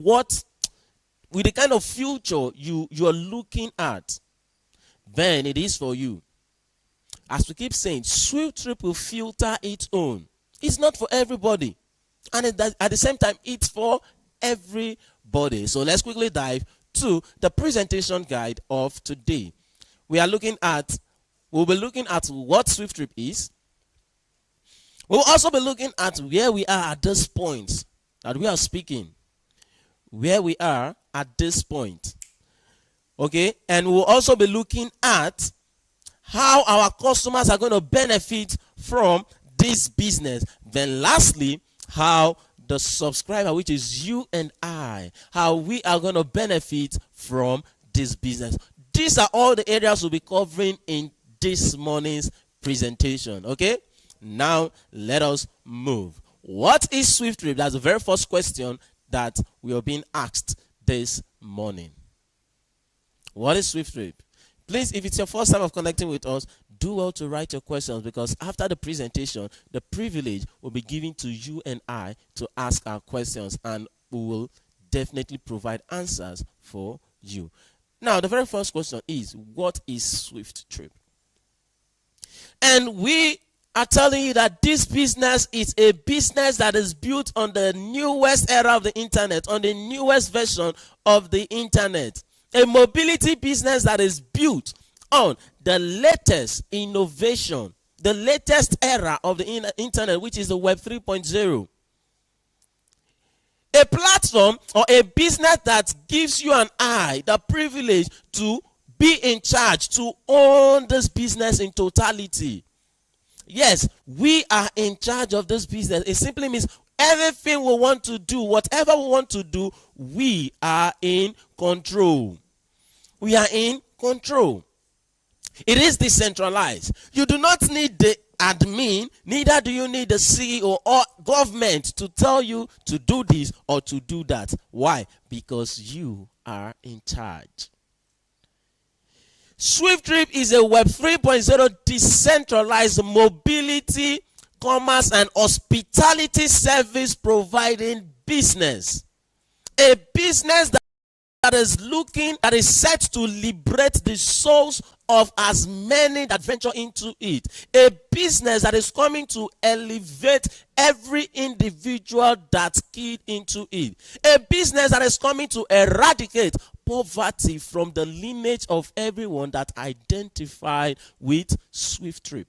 what, with the kind of future you are looking at, then it is for you. As we keep saying, SWIFTtrip will filter its own. It's not for everybody. And at the same time, it's for everybody. So let's quickly dive to the presentation guide of today. We'll be looking at what SWIFTtrip is. We'll also be looking at where we are at this point that we are speaking. Where we are at this point. Okay? And we'll also be looking at how our customers are going to benefit from this business. Then lastly, how the subscriber, which is you and I, how we are going to benefit from this business. These are all the areas we'll be covering in this morning's presentation. Okay? Now, let us move. What is SWIFTtrip? That's the very first question that we are being asked this morning. What is SWIFTtrip? Please, if it's your first time of connecting with us, do well to write your questions, because after the presentation, the privilege will be given to you and I to ask our questions, and we will definitely provide answers for you. Now, the very first question is, what is SWIFTtrip? And we are telling you that this business is a business that is built on the newest era of the internet, on the newest version of the internet. A mobility business that is built on the latest innovation, the latest era of the internet, which is the Web 3.0. A platform or a business that gives you and I the privilege to be in charge, to own this business in totality. Yes, we are in charge of this business. It simply means everything we want to do, whatever we want to do, we are in control. We are in control. It is decentralized. You do not need the admin, neither do you need the CEO or government to tell you to do this or to do that. Why? Because you are in charge. SWIFTtrip is a Web 3.0 decentralized mobility, commerce, and hospitality service providing business. A business that is set to liberate the souls of as many that venture into it. A business that is coming to elevate every individual that's keyed into it. A business that is coming to eradicate poverty from the lineage of everyone that identified with SWIFTtrip.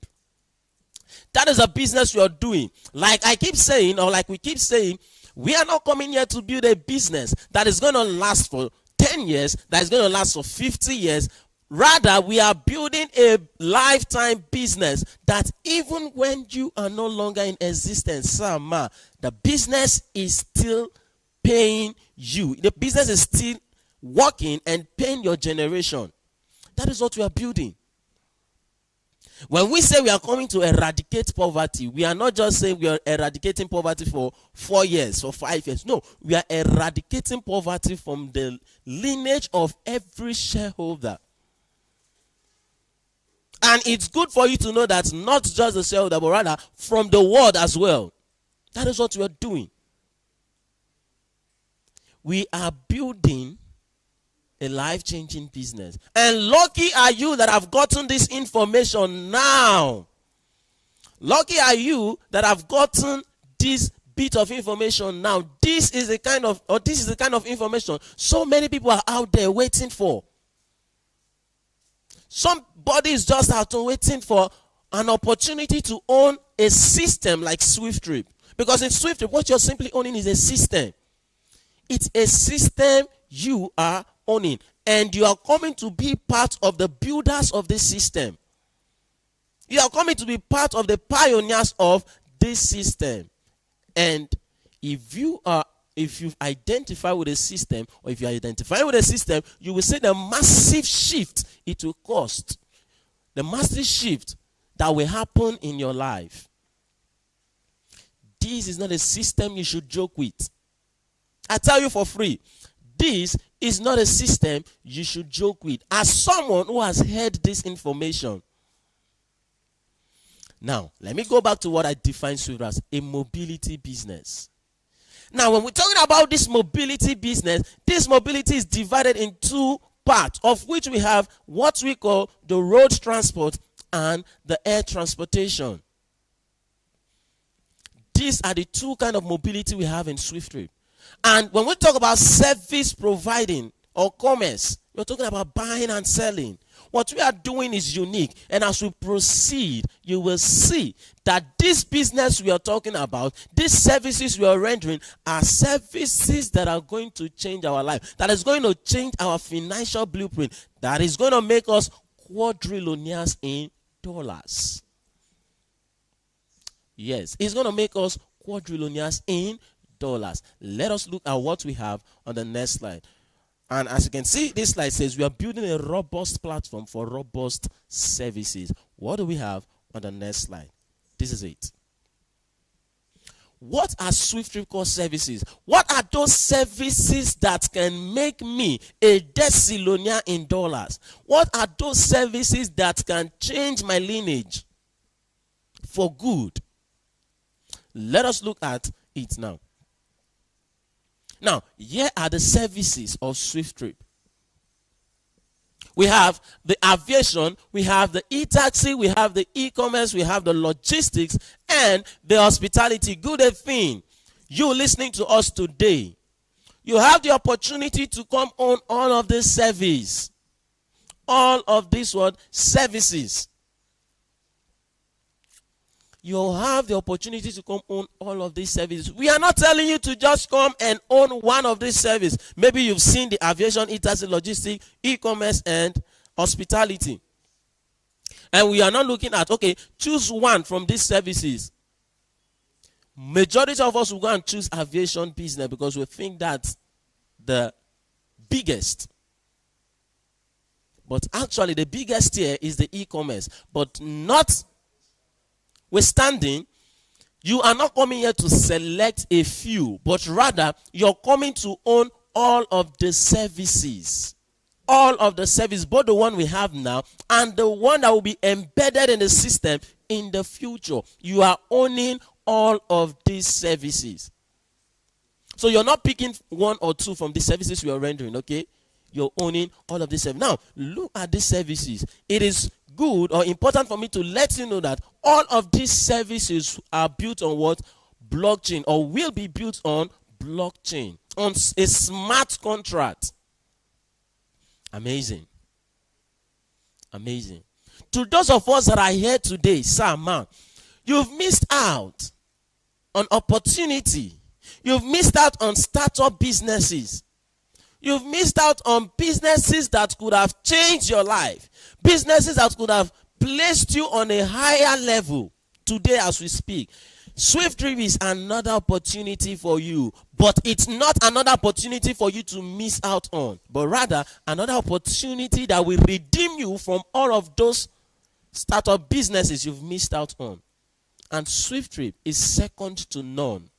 That is a business you are doing. Like I keep saying, or like we keep saying, we are not coming here to build a business that is going to last for 10 years, that is going to last for 50 years. Rather, we are building a lifetime business that even when you are no longer in existence, the business is still paying you. The business is still working and paying your generation. That is what we are building. When we say we are coming to eradicate poverty, we are not just saying we are eradicating poverty for 4 years, for 5 years. No, we are eradicating poverty from the lineage of every shareholder. And it's good for you to know that not just the shareholder, but rather from the world as well. That is what we are doing. We are building a life-changing business. And lucky are you that have gotten this information now. Lucky are you that have gotten this bit of information now. This is the kind of information so many people are out there waiting for. Somebody is just out there waiting for an opportunity to own a system like SWIFTtrip. Because in SWIFTtrip, what you're simply owning is a system. It's a system you are owning, and you are coming to be part of the builders of this system. You are coming to be part of the pioneers of this system. And if you identify with a system, or if you identify with a system, you will see the massive shift it will cost. The massive shift that will happen in your life. This is not a system you should joke with. I tell you for free, this is not a system you should joke with. As someone who has heard this information. Now, let me go back to what I define SWIFT as: a mobility business. Now, when we're talking about this mobility business, this mobility is divided in two parts, of which we have what we call the road transport and the air transportation. These are the two kind of mobility we have in SWIFTtrip. And when we talk about service providing or commerce, we're talking about buying and selling. What we are doing is unique. And as we proceed, you will see that this business we are talking about, these services we are rendering, are services that are going to change our life, that is going to change our financial blueprint, that is going to make us quadrillionaires in dollars. Yes, it's going to make us quadrillionaires in dollars. Let us look at what we have on the next slide. And as you can see, this slide says we are building a robust platform for robust services. What do we have on the next slide? This is it. What are SWIFTtrip core services? What are those services that can make me a decillionaire in dollars? What are those services that can change my lineage for good? Let us look at it now. Now, here are the services of SWIFTtrip. We have the aviation, we have the e-taxi, we have the e-commerce, we have the logistics, and the hospitality. Good thing, you listening to us today, you have the opportunity to come on all of this service. All of these services. You'll have the opportunity to come own all of these services. We are not telling you to just come and own one of these services. Maybe you've seen the aviation, e-taxi, logistics, e-commerce, and hospitality. And we are not looking at, okay, choose one from these services. Majority of us will go and choose aviation business because we think that's the biggest. But actually, the biggest here is the e-commerce. But not withstanding, you are not coming here to select a few, but rather you're coming to own all of the services. All of the services, both the one we have now and the one that will be embedded in the system in the future. You are owning all of these services. So you're not picking one or two from the services we are rendering, okay? You're owning all of these services. Now, look at these services. It is good or important for me to let you know that all of these services are built on what? Blockchain, or will be built on blockchain, on a smart contract. Amazing. Amazing. To those of us that are here today, sir, man, you've missed out on opportunity. You've missed out on startup businesses. You've missed out on businesses that could have changed your life. Businesses that could have placed you on a higher level today as we speak. SWIFTtrip is another opportunity for you, but it's not another opportunity for you to miss out on, but rather another opportunity that will redeem you from all of those startup businesses you've missed out on. And SWIFTtrip is second to none.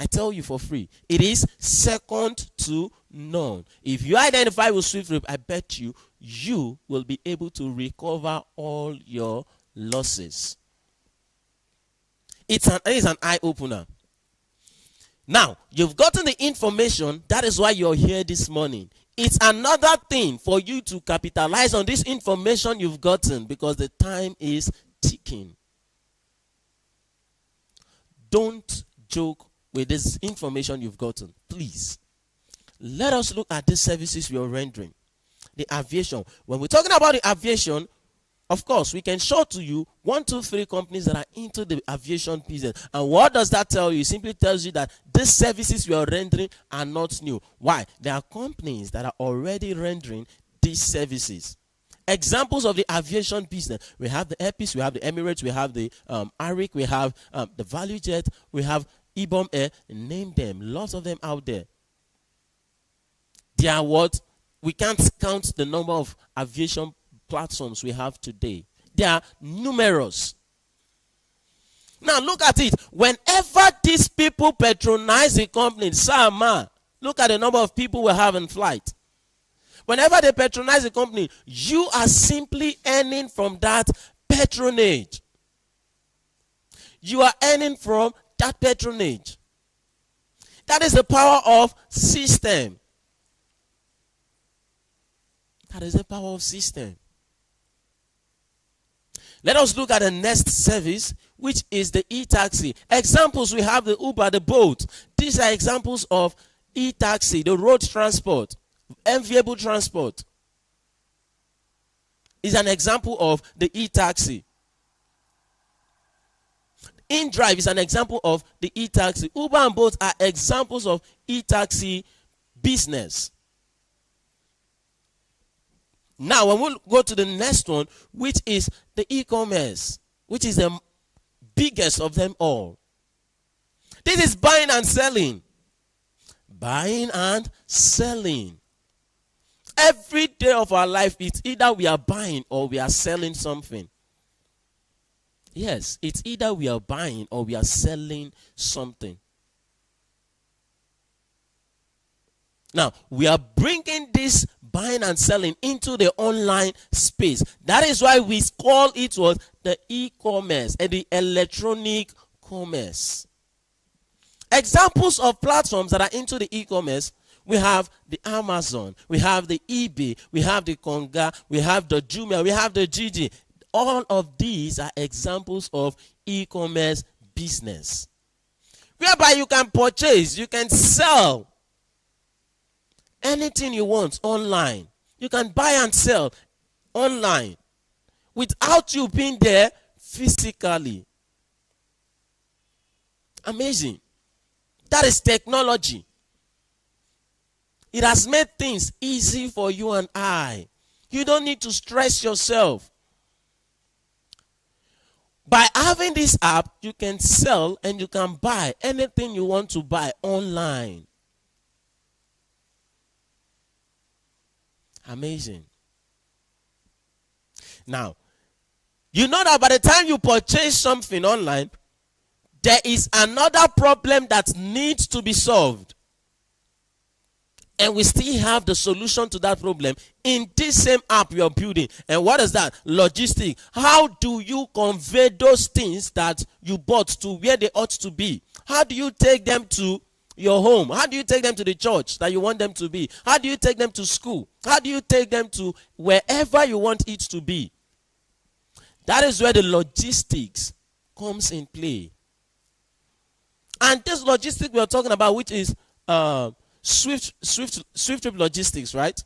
I tell you for free, it is second to none. If you identify with SWIFTtrip, I bet you will be able to recover all your losses. It is an eye-opener. Now, you've gotten the information. That is why you're here this morning. It's another thing for you to capitalize on this information you've gotten, because the time is ticking. Don't joke with this information you've gotten, please. Let us look at the services we are rendering. The aviation. When we're talking about the aviation, of course, we can show to you 1, 2, 3 companies that are into the aviation business. And what does that tell you? It simply tells you that these services we are rendering are not new. Why? There are companies that are already rendering these services. Examples of the aviation business. We have the Airpeace, we have the Emirates, we have the Arik, we have the ValueJet, we have Ibom Air. Name them. Lots of them out there. They are what? We can't count the number of aviation platforms we have today. They are numerous. Now look at it. Whenever these people patronize the company, Sama, look at the number of people we have in flight. Whenever they patronize the company, you are simply earning from that patronage. You are earning from that patronage. That is the power of system. That is the power of system. Let us look at the next service, which is the e-taxi. Examples, we have the Uber, the Bolt. These are examples of e-taxi, the road transport, enviable transport. Is an example of the e-taxi. InDrive is an example of the e-taxi. Uber and Bolt are examples of e-taxi business. Now, when we go to the next one, which is the e-commerce, which is the biggest of them all. This is buying and selling. Buying and selling. Every day of our life, it's either we are buying or we are selling something. Yes, it's either we are buying or we are selling something. Now, we are bringing this buying and selling into the online space. That is why we call it what? The e-commerce and the electronic commerce. Examples of platforms that are into the e-commerce, we have the Amazon, we have the eBay, we have the Konga, we have the Jumia, we have the Gigi. All of these are examples of e-commerce business, whereby you can purchase, you can sell anything you want online. You can buy and sell online without you being there physically. Amazing. That is technology. It has made things easy for you and I. You don't need to stress yourself. By having this app, you can sell and you can buy anything you want to buy online. Amazing. Now, you know that by the time you purchase something online, there is another problem that needs to be solved. And we still have the solution to that problem in this same app you're building. And what is that? Logistics. How do you convey those things that you bought to where they ought to be? How do you take them to your home? How do you take them to the church that you want them to be? How do you take them to school? How do you take them to wherever you want it to be? That is where the logistics comes in play. And this logistics we are talking about, which is SWIFTtrip Logistics, right?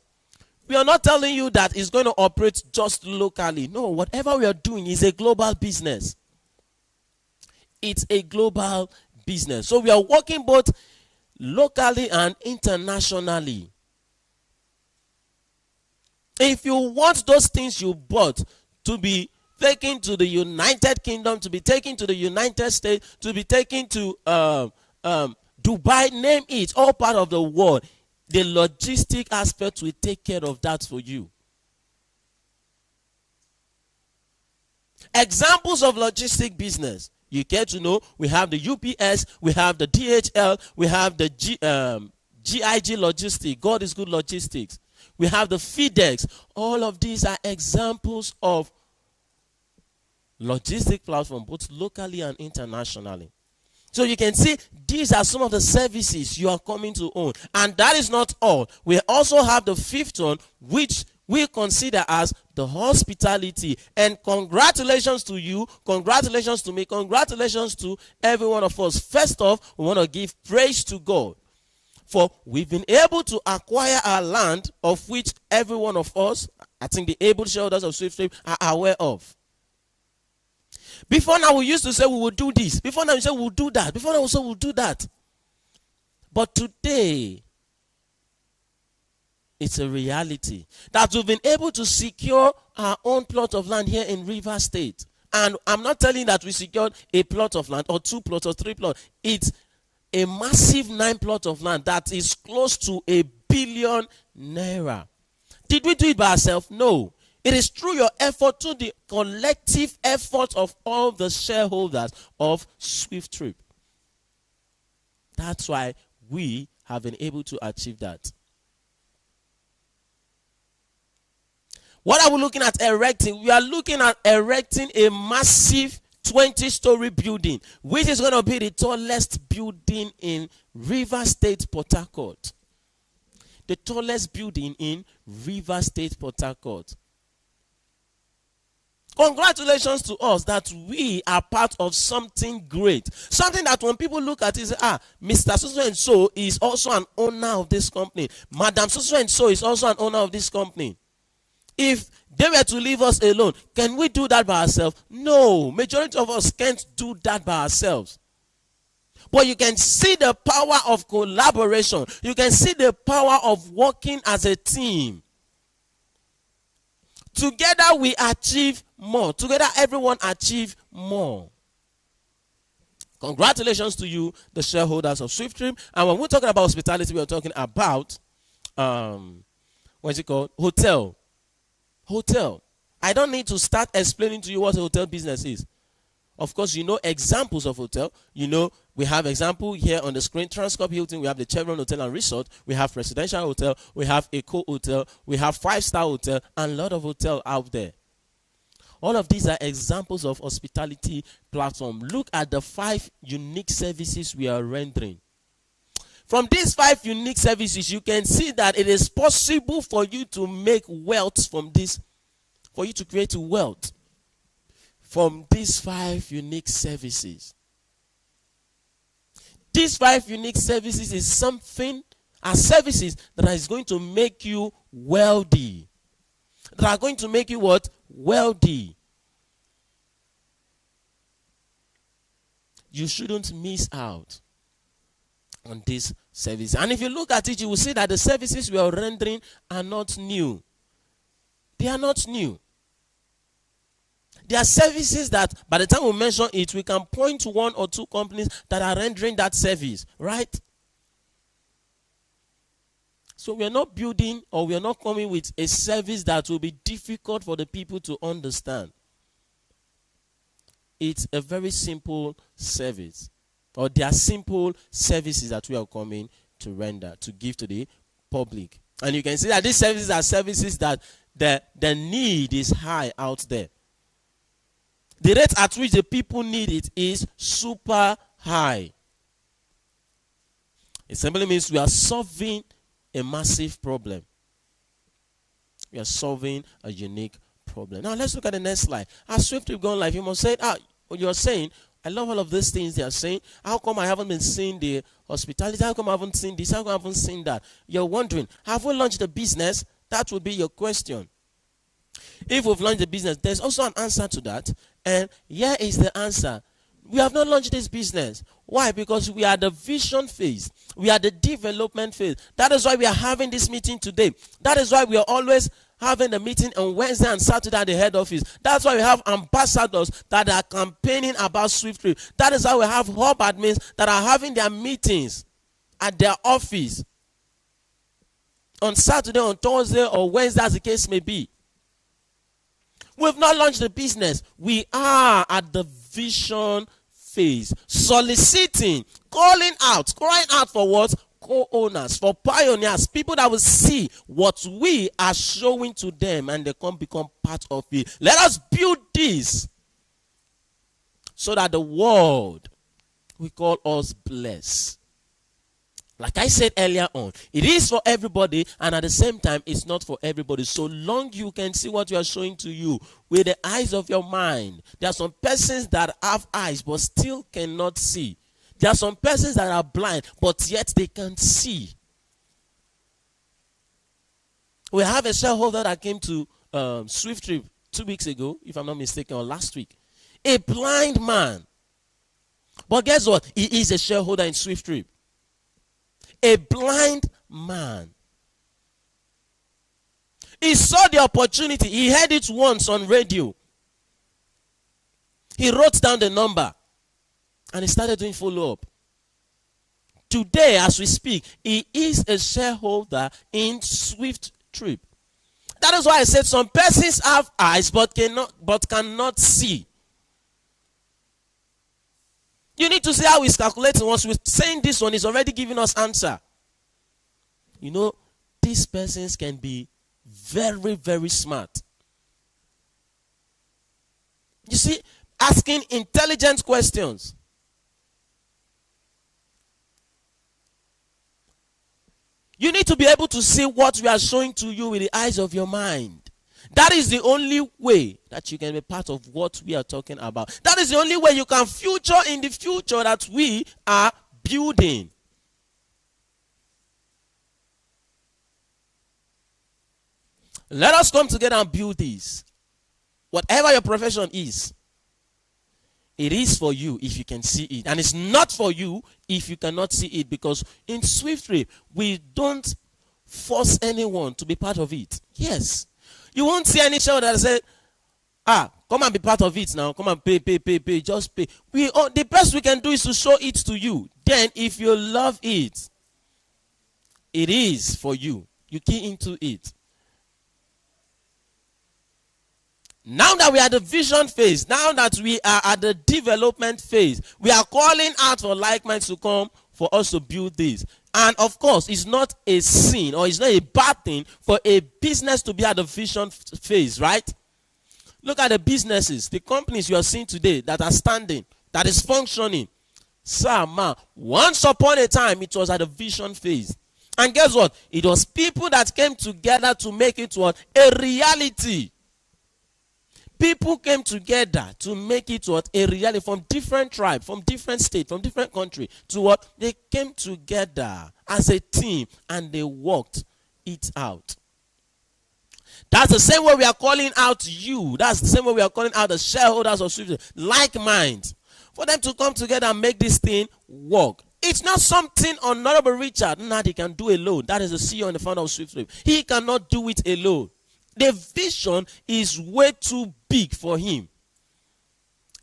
We are not telling you that it's going to operate just locally. No, whatever we are doing is a global business. It's a global business. So we are working both locally and internationally. If you want those things you bought to be taken to the United Kingdom, to be taken to the United States, to be taken to Dubai, name it, all part of the world, the logistic aspect will take care of that for you. Examples of logistic business. You get to know, we have the UPS, we have the DHL, we have the GIG Logistics, God is Good Logistics. We have the FedEx. All of these are examples of logistic platform, both locally and internationally. So you can see these are some of the services you are coming to own. And that is not all. We also have the fifth one, which we consider as the hospitality. And congratulations to you, congratulations to me, congratulations to every one of us. First off, we want to give praise to God, for we've been able to acquire our land, of which every one of us, I think the able shareholders of SWIFTtrip, are aware of. Before now, we used to say we will do this. Before now, we say we'll do that. Before now, we say we'll do that. But today, it's a reality that we've been able to secure our own plot of land here in Rivers State. And I'm not telling you that we secured a plot of land or 2 plots or 3 plots. It's a massive 9 plot of land that is close to ₦1 billion. Did we do it by ourselves? No. It is through your effort, to the collective effort of all the shareholders of SWIFTtrip. That's why we have been able to achieve that. What are we looking at erecting? We are looking at erecting a massive 20-story building, which is going to be the tallest building in River State, Port Harcourt. The tallest building in River State, Port Harcourt. Congratulations to us that we are part of something great. Something that when people look at it, say, Mr. So-so-and-so is also an owner of this company. Madam So-so-and-so is also an owner of this company. If they were to leave us alone, can we do that by ourselves? No. Majority of us can't do that by ourselves. But you can see the power of collaboration. You can see the power of working as a team. Together we achieve more. Together everyone achieve more. Congratulations to you, the shareholders of SWIFTtrip. And when we're talking about hospitality, we're talking about, what's it called? Hotel. Hotel. I don't need to start explaining to you what a hotel business is. Of course, you know examples of hotel. You know, we have example here on the screen. Transcorp Hilton, we have the Chevron Hotel and Resort. We have Residential Hotel. We have Eco Hotel. We have 5-star hotel and a lot of hotel out there. All of these are examples of hospitality platform. Look at the 5 unique services we are rendering. From these 5 unique services, you can see that it is possible for you to make wealth from this, for you to create wealth from these 5 unique services. These 5 unique services is something, are services that is going to make you wealthy. That are going to make you what? Wealthy. You shouldn't miss out on this service. And if you look at it, you will see that the services we are rendering are not new. They are not new. There are services that by the time we mention it, we can point to 1 or 2 companies that are rendering that service, right? So we are not building or we are not coming with a service that will be difficult for the people to understand. It's a very simple service. Or there are simple services that we are coming to render, to give to the public. And you can see that these services are services that the need is high out there. The rate at which the people need it is super high. It simply means we are solving a massive problem. We are solving a unique problem. Now let's look at the next slide. As SWIFTtrip gone live, you must say, you're saying, I love all of these things they are saying. How come I haven't been seeing the hospitality? How come I haven't seen this? How come I haven't seen that? You're wondering, have we launched the business? That would be your question. If we've launched the business, there's also an answer to that. And here is the answer. We have not launched this business. Why? Because we are the vision phase. We are the development phase. That is why we are having this meeting today. That is why we are always having a meeting on Wednesday and Saturday at the head office. That's why we have ambassadors that are campaigning about SWIFTtrip. That is why we have hub admins that are having their meetings at their office on Saturday, on Thursday, or Wednesday, as the case may be. We've not launched the business. We are at the vision phase, soliciting, calling out, crying out for what? Co-owners, for pioneers, people that will see what we are showing to them and they can become part of it. Let us build this so that the world will call us blessed. Like I said earlier on, it is for everybody, and at the same time, it's not for everybody. So long you can see what we are showing to you with the eyes of your mind. There are some persons that have eyes but still cannot see. There are some persons that are blind but yet they can see. We have a shareholder that came to SWIFTtrip 2 weeks ago, if I'm not mistaken, or last week. A blind man. But guess what? He is a shareholder in SWIFTtrip. A blind man. He saw the opportunity. He heard it once on radio. He wrote down the number and he started doing follow-up. Today, as we speak, he is a shareholder in SWIFTtrip. That is why I said some persons have eyes but cannot see. You need to see how he's calculating. Once we're saying this one, he's already giving us answer. You know, these persons can be very, very smart. You see, asking intelligent questions. You need to be able to see what we are showing to you with the eyes of your mind. That is the only way that you can be part of what we are talking about. That is the only way you can future in the future that we are building. Let us come together and build this. Whatever your profession is, it is for you if you can see it. And it's not for you if you cannot see it. Because in SWIFTtrip, we don't force anyone to be part of it. Yes. You won't see any show that say, come and be part of it now. Come and pay. Just pay. The best we can do is to show it to you. Then if you love it, it is for you. You key into it. Now that we are at the vision phase, now that we are at the development phase, we are calling out for like minds to come for us to build this. And of course, it's not a sin or it's not a bad thing for a business to be at the vision phase, right? Look at the businesses, the companies you are seeing today that are standing, that is functioning. Sir, man, once upon a time, it was at the vision phase. And guess what? It was people that came together to make it what? A reality. People came together to make it what? A reality, from different tribes, from different states, from different countries, to what? They came together as a team and they worked it out. That's the same way we are calling out you. That's the same way we are calling out the shareholders of SWIFTtrip, like minds, for them to come together and make this thing work. It's not something Honorable Richard Nnadi can do alone. That is the CEO and the founder of SWIFTtrip. He cannot do it alone. The vision is way too big for him.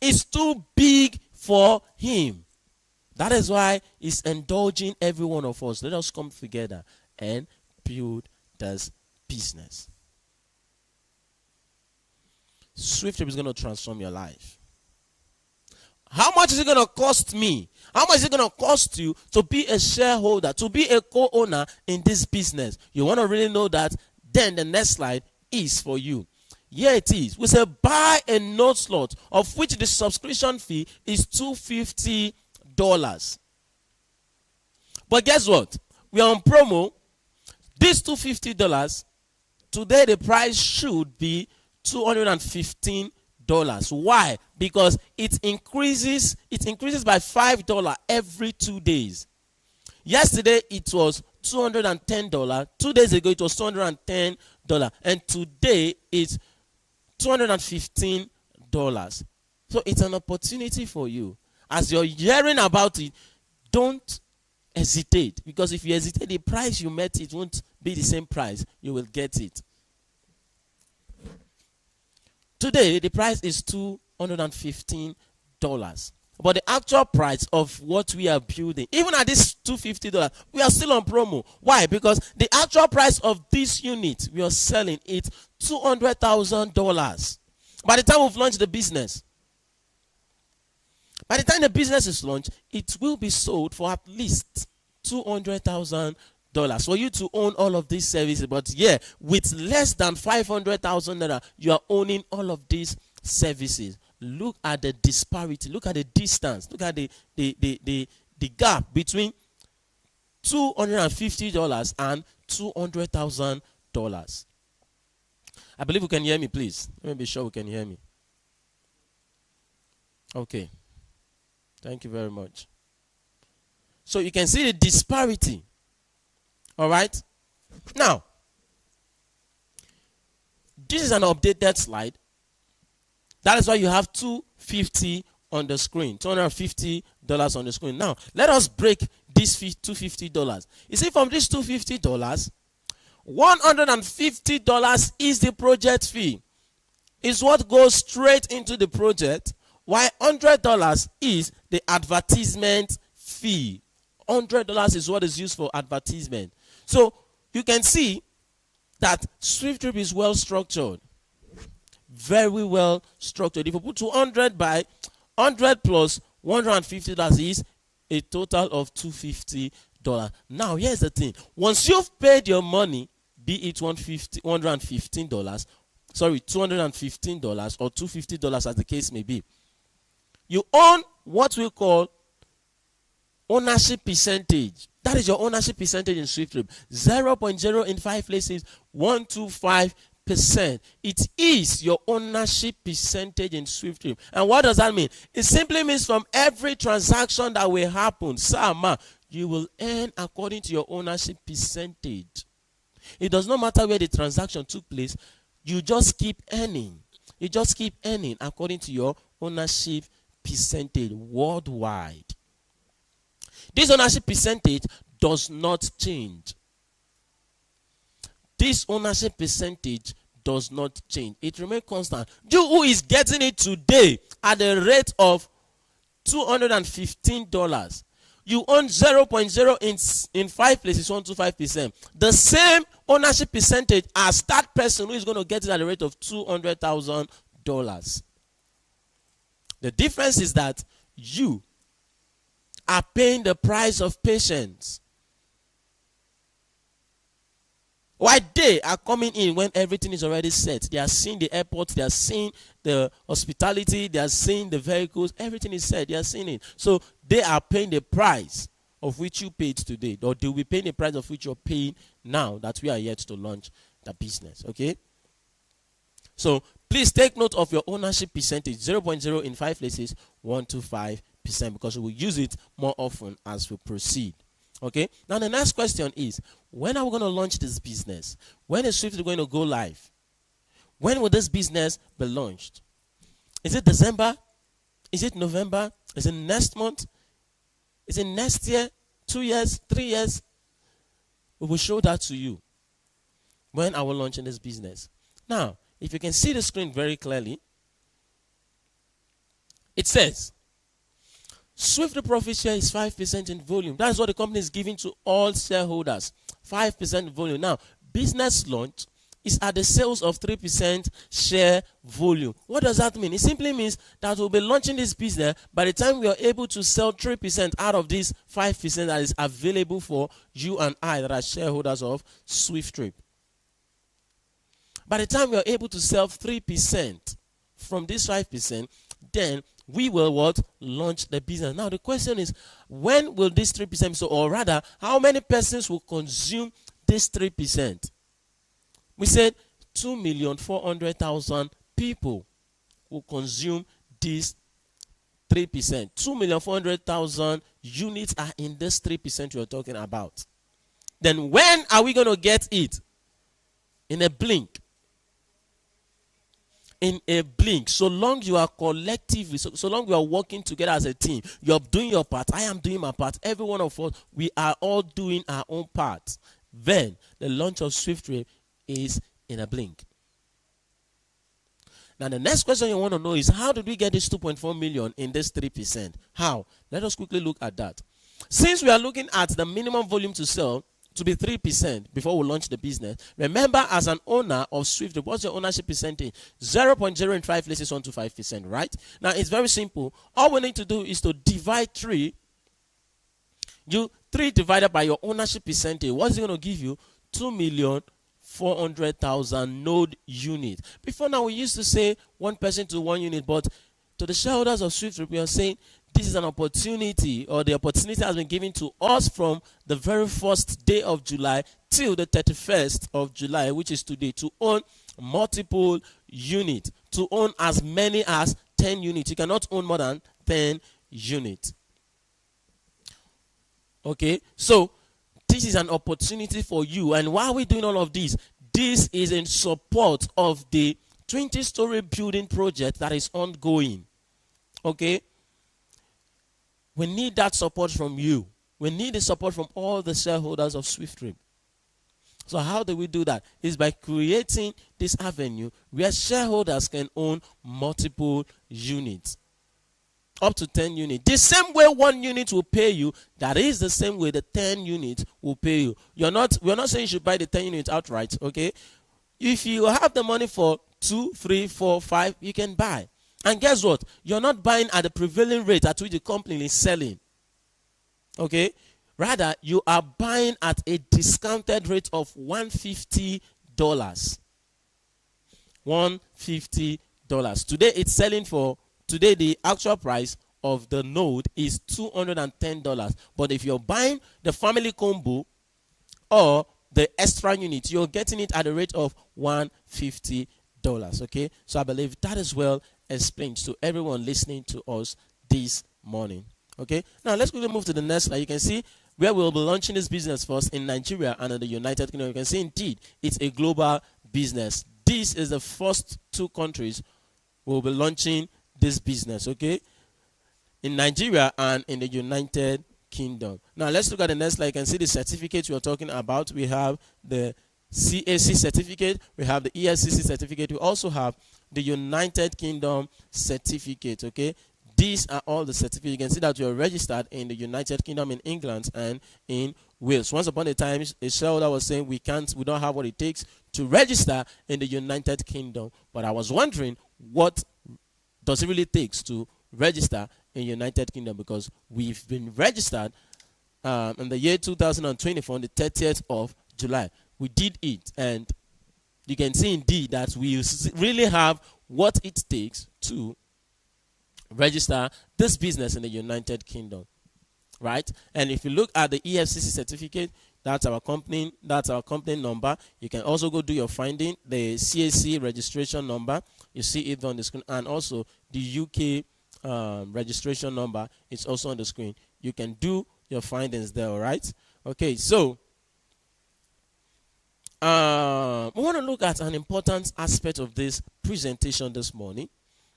It's too big for him. That is why he's indulging every one of us. Let us come together and build this business. SWIFTtrip is going to transform your life. How much is it going to cost me? How much is it going to cost you to be a shareholder, to be a co-owner in this business? You want to really know that? Then the next slide is for you. Here it is. We say buy a note slot, of which the subscription fee is $250. But guess what? We are on promo. This $250, today the price should be $215. Why? Because it increases by $5 every 2 days. Yesterday it was $210. 2 days ago it was $210. And today it's $215. So it's an opportunity for you. As you're hearing about it, don't hesitate. Because if you hesitate, the price you met it won't be the same price. You will get it. Today, the price is $215. But the actual price of what we are building, even at this $250, we are still on promo. Why? Because the actual price of this unit we are selling it $200,000. By the time we've launched the business, by the time the business is launched, it will be sold for at least $200,000 for you to own all of these services. But yeah, with less than $500,000, you are owning all of these services. Look at the disparity. Look at the distance. Look at the gap between $250 and $200,000. I believe you can hear me, please. Let me be sure we can hear me. Okay. Thank you very much. So you can see the disparity. All right. Now, this is an updated slide. That is why you have $250 on the screen, $250 on the screen. Now, let us break this $250. You see, from this $250, $150 is the project fee. It's what goes straight into the project, while $100 is the advertisement fee. $100 is what is used for advertisement. So, you can see that SWIFTtrip is well structured. Very well structured. If you put 200 by 100 plus $150 is a total of $250. Now, here's the thing. Once you've paid your money, be it $215 or $250 as the case may be, You own what we call ownership percentage. That is your ownership percentage in SWIFTtrip. 0.0 in 5 places, 125%. It is your ownership percentage in SWIFTtrip. And what does that mean? It simply means from every transaction that will happen, Sama, you will earn according to your ownership percentage. It does not matter where the transaction took place. You just keep earning. You just keep earning according to your ownership percentage worldwide. This ownership percentage does not change. This ownership percentage does not change. It remains constant. You who is getting it today at the rate of $215, you own 0.0 in 5 places, 125%. The same ownership percentage as that person who is going to get it at the rate of $200,000. The difference is that you are paying the price of patience, while they are coming in when everything is already set. They are seeing the airport, they are seeing the hospitality, they are seeing the vehicles, everything is set, they are seeing it. So they are paying the price of which you paid today, or they will be paying the price of which you're paying now that we are yet to launch the business. Okay? So please take note of your ownership percentage, 0.0 in 5 places, 125%, because we will use it more often as we proceed. Okay? Now the next question is, when are we going to launch this business? When is SWIFT going to go live? When will this business be launched? Is it December? Is it November? Is it next month? Is it next year? 2 years? 3 years? We will show that to you when I will launch in this business. Now, if you can see the screen very clearly, it says, SWIFTtrip profit share is 5% in volume. That is what the company is giving to all shareholders. 5% volume. Now, business launch is at the sales of 3% share volume. What does that mean? It simply means that we'll be launching this business by the time we are able to sell 3% out of this 5% that is available for you and I that are shareholders of SWIFTtrip. By the time we are able to sell 3% from this 5%, then we will what? Launch the business. Now the question is, when will this 3%, so, or rather, how many persons will consume this 3%? We said 2,400,000 people will consume this 3%. 2,400,000 units are in this 3% you're talking about. Then when are we going to get it? In a blink. In a blink. So long you are collectively, so long you are working together as a team, you're doing your part, I am doing my part, every one of us, we are all doing our own part. Then the launch of SWIFTtrip is in a blink. Now the next question you want to know is, how did we get this 2.4 million in this 3%? How? Let us quickly look at that. Since we are looking at the minimum volume to sell to be 3% before we launch the business, remember, as an owner of SWIFTtrip, what's your ownership percentage? 0.0 in 5 places, 125%, right? Now it's very simple. All we need to do is to divide 3. 3 divided by your ownership percentage. What's it going to give you? 2,400,000 node units. Before now, we used to say 1 person to 1 unit, but to the shareholders of SWIFTtrip, we are saying this is an opportunity, or the opportunity has been given to us from the very first day of July till the 31st of July, which is today, to own multiple units, to own as many as 10 units. You cannot own more than 10 units. Okay, so this is an opportunity for you. And why are we doing all of this? This is in support of the 20-story building project that is ongoing. Okay, we need that support from you. We need the support from all the shareholders of SWIFTtrip. So how do we do that? It's by creating this avenue where shareholders can own multiple units, up to 10 units. The same way 1 unit will pay you, that is the same way the 10 units will pay you. We're not saying you should buy the 10 units outright, okay? If you have the money for 2, 3, 4, 5, you can buy. And guess what? You're not buying at the prevailing rate at which the company is selling. Okay? Rather, you are buying at a discounted rate of $150. $150. Today, it's selling for Today, the actual price of the node is $210. But if you're buying the family combo or the extra unit, you're getting it at a rate of $150. Okay, so I believe that is well explained to everyone listening to us this morning. Okay, now let's quickly move to the next slide. You can see where we'll be launching this business first in Nigeria and in the United Kingdom. You can see indeed it's a global business. This is the first 2 countries we'll be launching this business, okay, in Nigeria and in the United Kingdom. Now let's look at the next slide. You can see the certificates we're talking about. We have the CAC certificate, we have the ESCC certificate, we also have the United Kingdom certificate. Okay, these are all the certificates. You can see that you are registered in the United Kingdom, in England, and in Wales. Once upon a time, a shareholder was saying we don't have what it takes to register in the United Kingdom. But I was wondering, what does it really take to register in United Kingdom? Because we've been registered in the year 2024 on the 30th of July. We did it, and you can see indeed that we really have what it takes to register this business in the United Kingdom, right? And if you look at the EFCC certificate, that's our company number. You can also go do your finding. The CAC registration number, you see it on the screen, and also the UK registration number is also on the screen. You can do your findings there, all right? Okay, so we want to look at an important aspect of this presentation this morning.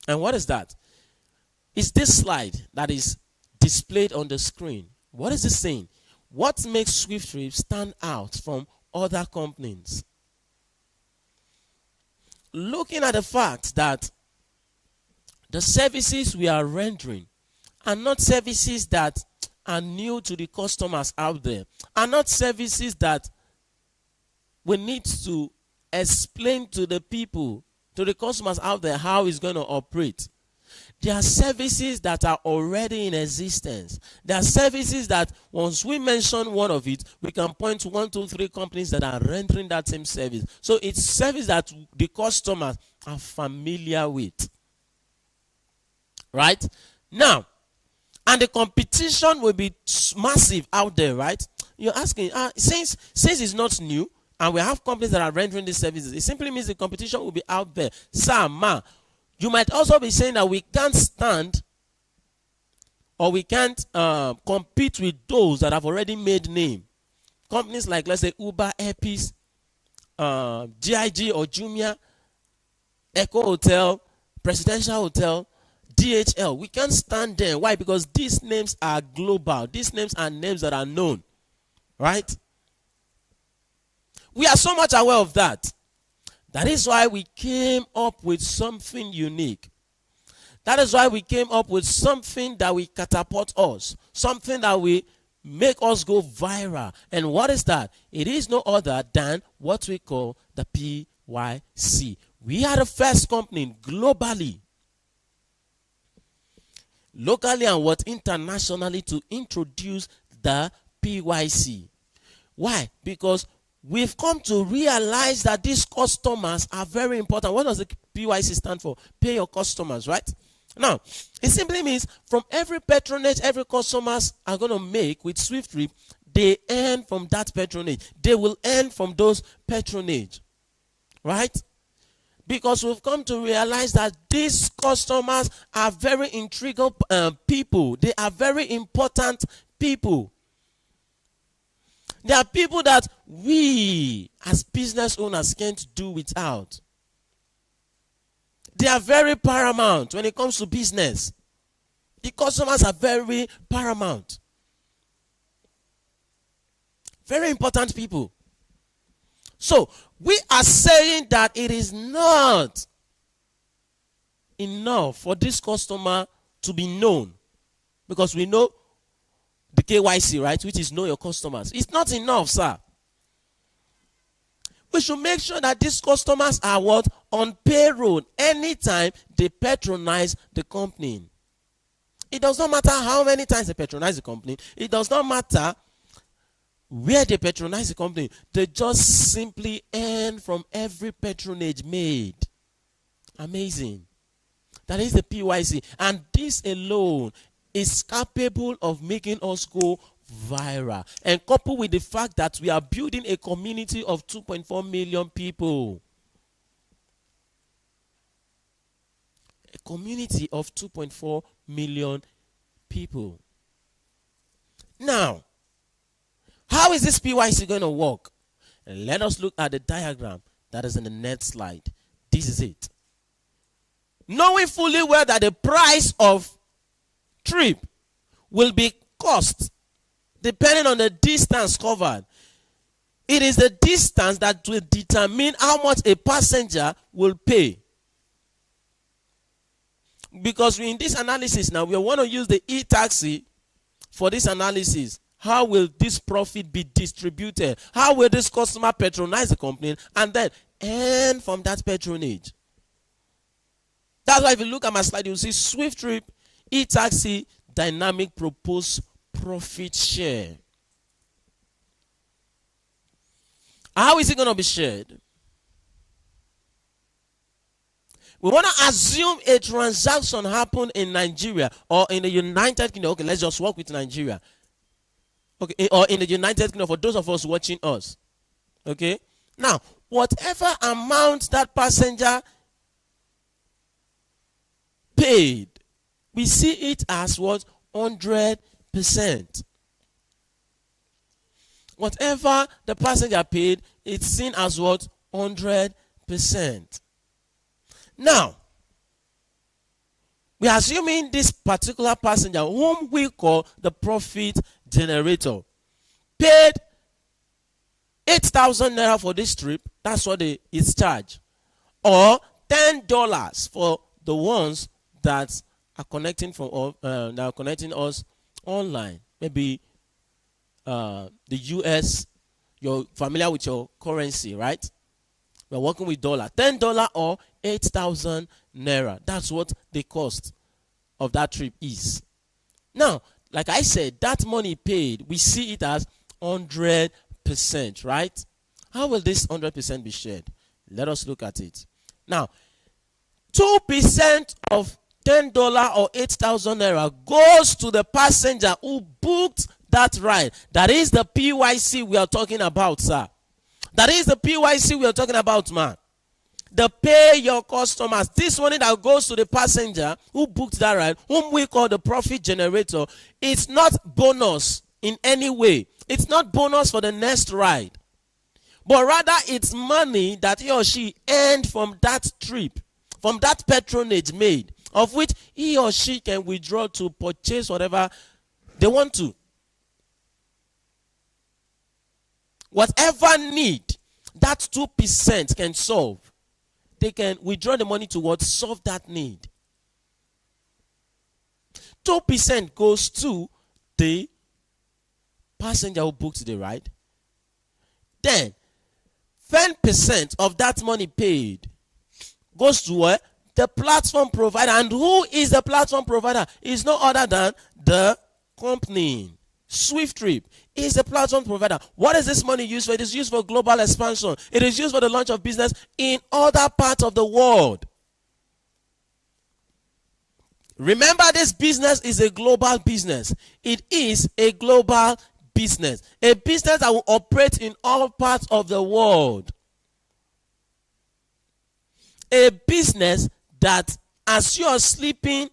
And what is that? It's this slide that is displayed on the screen. What is it saying? What makes SWIFTtrip stand out from other companies? Looking at the fact that the services we are rendering are not services that are new to the customers out there, are not services that we need to explain to the people, to the customers out there, how it's going to operate. There are services that are already in existence. There are services that once we mention one of it, we can point to 1, 2, 3 companies that are rendering that same service. So it's service that the customers are familiar with. Right? Now, and the competition will be massive out there, right? You're asking, since it's not new, and we have companies that are rendering these services, it simply means the competition will be out there. Sir, ma, you might also be saying that we can't stand or we can't compete with those that have already made name. Companies like, let's say, Uber, Epis, GIG or Jumia, Echo Hotel, Presidential Hotel, DHL. We can't stand them. Why? Because these names are global. These names are names that are known. Right? We are so much aware of that. That is why we came up with something unique. That is why we came up with something that will catapult us. Something that will make us go viral. And what is that? It is no other than what we call the PYC. We are the first company globally, locally and what internationally, to introduce the PYC. Why? Because we've come to realize that these customers are very important. What does the PYC stand for? Pay your customers, right? Now, it simply means from every patronage, every customers are going to make with SWIFTtrip, they earn from that patronage. They will earn from those patronage, right? Because we've come to realize that these customers are very integral people. They are very important people. There are people that we as business owners can't do without. They are very paramount when it comes to business. The customers are very paramount. Very important people. So, we are saying that it is not enough for this customer to be known. Because we know the KYC, right, which is know your customers. It's not enough, sir. We should make sure that these customers are what? On payroll anytime they patronize the company. It does not matter how many times they patronize the company. It does not matter where they patronize the company. They just simply earn from every patronage made. Amazing. That is the PYC. And this alone is capable of making us go viral. And coupled with the fact that we are building a community of 2.4 million people. A community of 2.4 million people. Now, how is this PYC going to work? And let us look at the diagram that is in the next slide. This is it. Knowing fully well that the price of trip will be cost depending on the distance covered. It is the distance that will determine how much a passenger will pay. Because in this analysis now, we want to use the e-taxi for this analysis. How will this profit be distributed? How will this customer patronize the company and then earn from that patronage? That's why if you look at my slide, you'll see SWIFTtrip e-taxi dynamic proposed profit share. How is it going to be shared? We want to assume a transaction happened in Nigeria or in the United Kingdom. Okay, let's just work with Nigeria. Okay, or in the United Kingdom for those of us watching us. Okay, now whatever amount that passenger paid, we see it as what? 100%. Whatever the passenger paid, it's seen as what? 100%. Now, we are assuming this particular passenger, whom we call the profit generator, paid 8,000 naira for this trip. That's what is charged. Or $10 for the ones that are connecting us online. Maybe the US, you're familiar with your currency, right? We're working with dollar. $10 or 8,000 naira. That's what the cost of that trip is. Now, like I said, that money paid, we see it as 100%, right? How will this 100% be shared? Let us look at it. Now, 2% of $10 or 8,000 naira goes to the passenger who booked that ride. That is the PYC we are talking about, sir. That is the PYC we are talking about, man. The pay your customers. This money that goes to the passenger who booked that ride, whom we call the profit generator, it's not bonus in any way. It's not bonus for the next ride. But rather it's money that he or she earned from that trip, from that patronage made, of which he or she can withdraw to purchase whatever they want to. Whatever need that 2% can solve, they can withdraw the money towards solve that need. 2% goes to the passenger who booked the ride. Then 10% of that money paid goes to the platform provider. And who is the platform provider? It's no other than the company. SWIFTtrip is the platform provider. What is this money used for? It is used for global expansion. It is used for the launch of business in other parts of the world. Remember, this business is a global business. It is a global business. A business that will operate in all parts of the world. A business that, as you are sleeping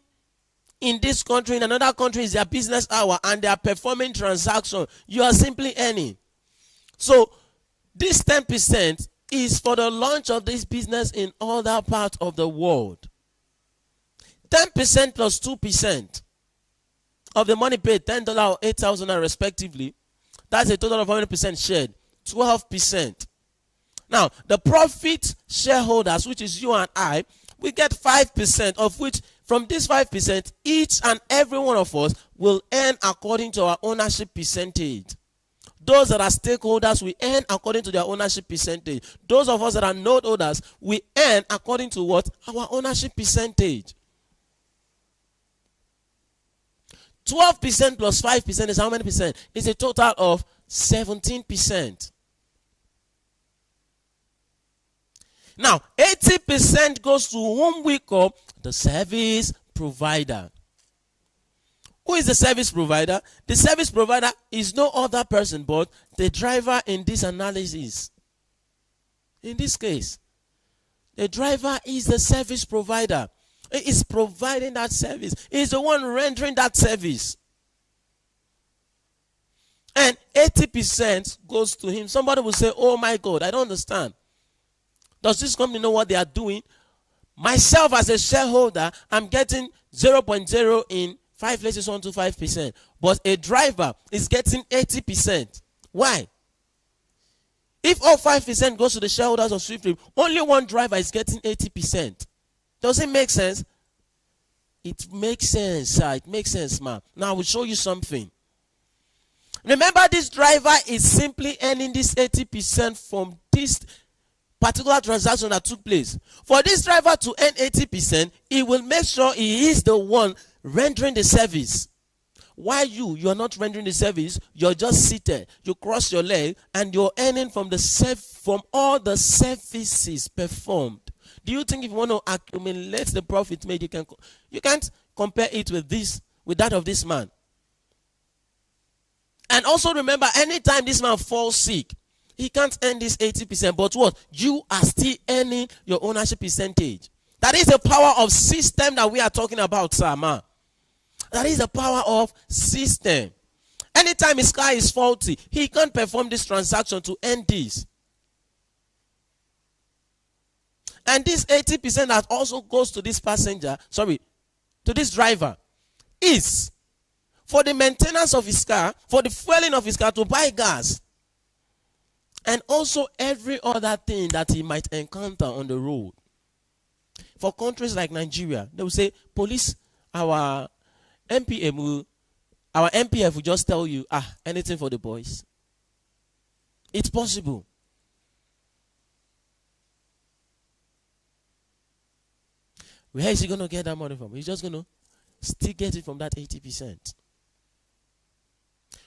in this country, in another country, is their business hour and they are performing transactions, you are simply earning. So this 10% is for the launch of this business in other parts of the world. 10% plus 2% of the money paid, $10 or 8,000 respectively, that's a total of 100% shared, 12%. Now, the profit shareholders, which is you and I, we get 5%, of which from this 5%, each and every one of us will earn according to our ownership percentage. Those that are stakeholders, we earn according to their ownership percentage. Those of us that are note holders, we earn according to what? Our ownership percentage. 12% plus 5% is how many percent? It's a total of 17%. Now, 80% goes to whom we call the service provider. Who is the service provider? The service provider is no other person but the driver in this analysis. In this case, the driver is the service provider. He is providing that service. He is the one rendering that service. And 80% goes to him. Somebody will say, oh my God, I don't understand. Does this company know what they are doing? Myself as a shareholder, I'm getting 0.0 in 5 places 125%. But a driver is getting 80%. Why? If all 5% goes to the shareholders of SWIFTtrip, only one driver is getting 80%. Does it make sense? It makes sense, sir. It makes sense, ma'am. Now I will show you something. Remember, this driver is simply earning this 80% from this particular transaction that took place. For this driver to earn 80%, he will make sure he is the one rendering the service. While you are not rendering the service, you're just seated. You cross your leg and you're earning from all the services performed. Do you think if you want to accumulate the profit made, you can't compare it with that of this man? And also remember, anytime this man falls sick, he can't earn this 80%. But what? You are still earning your ownership percentage. That is the power of system that we are talking about, sir, ma. That is the power of system. Anytime his car is faulty, he can't perform this transaction to earn this. And this 80% that also goes to this to this driver, is for the maintenance of his car, for the fueling of his car, to buy gas, and also every other thing that he might encounter on the road. For countries like Nigeria, they will say, police, our MPF will just tell you, anything for the boys. It's possible. Where is he going to get that money from? He's just going to still get it from that 80%.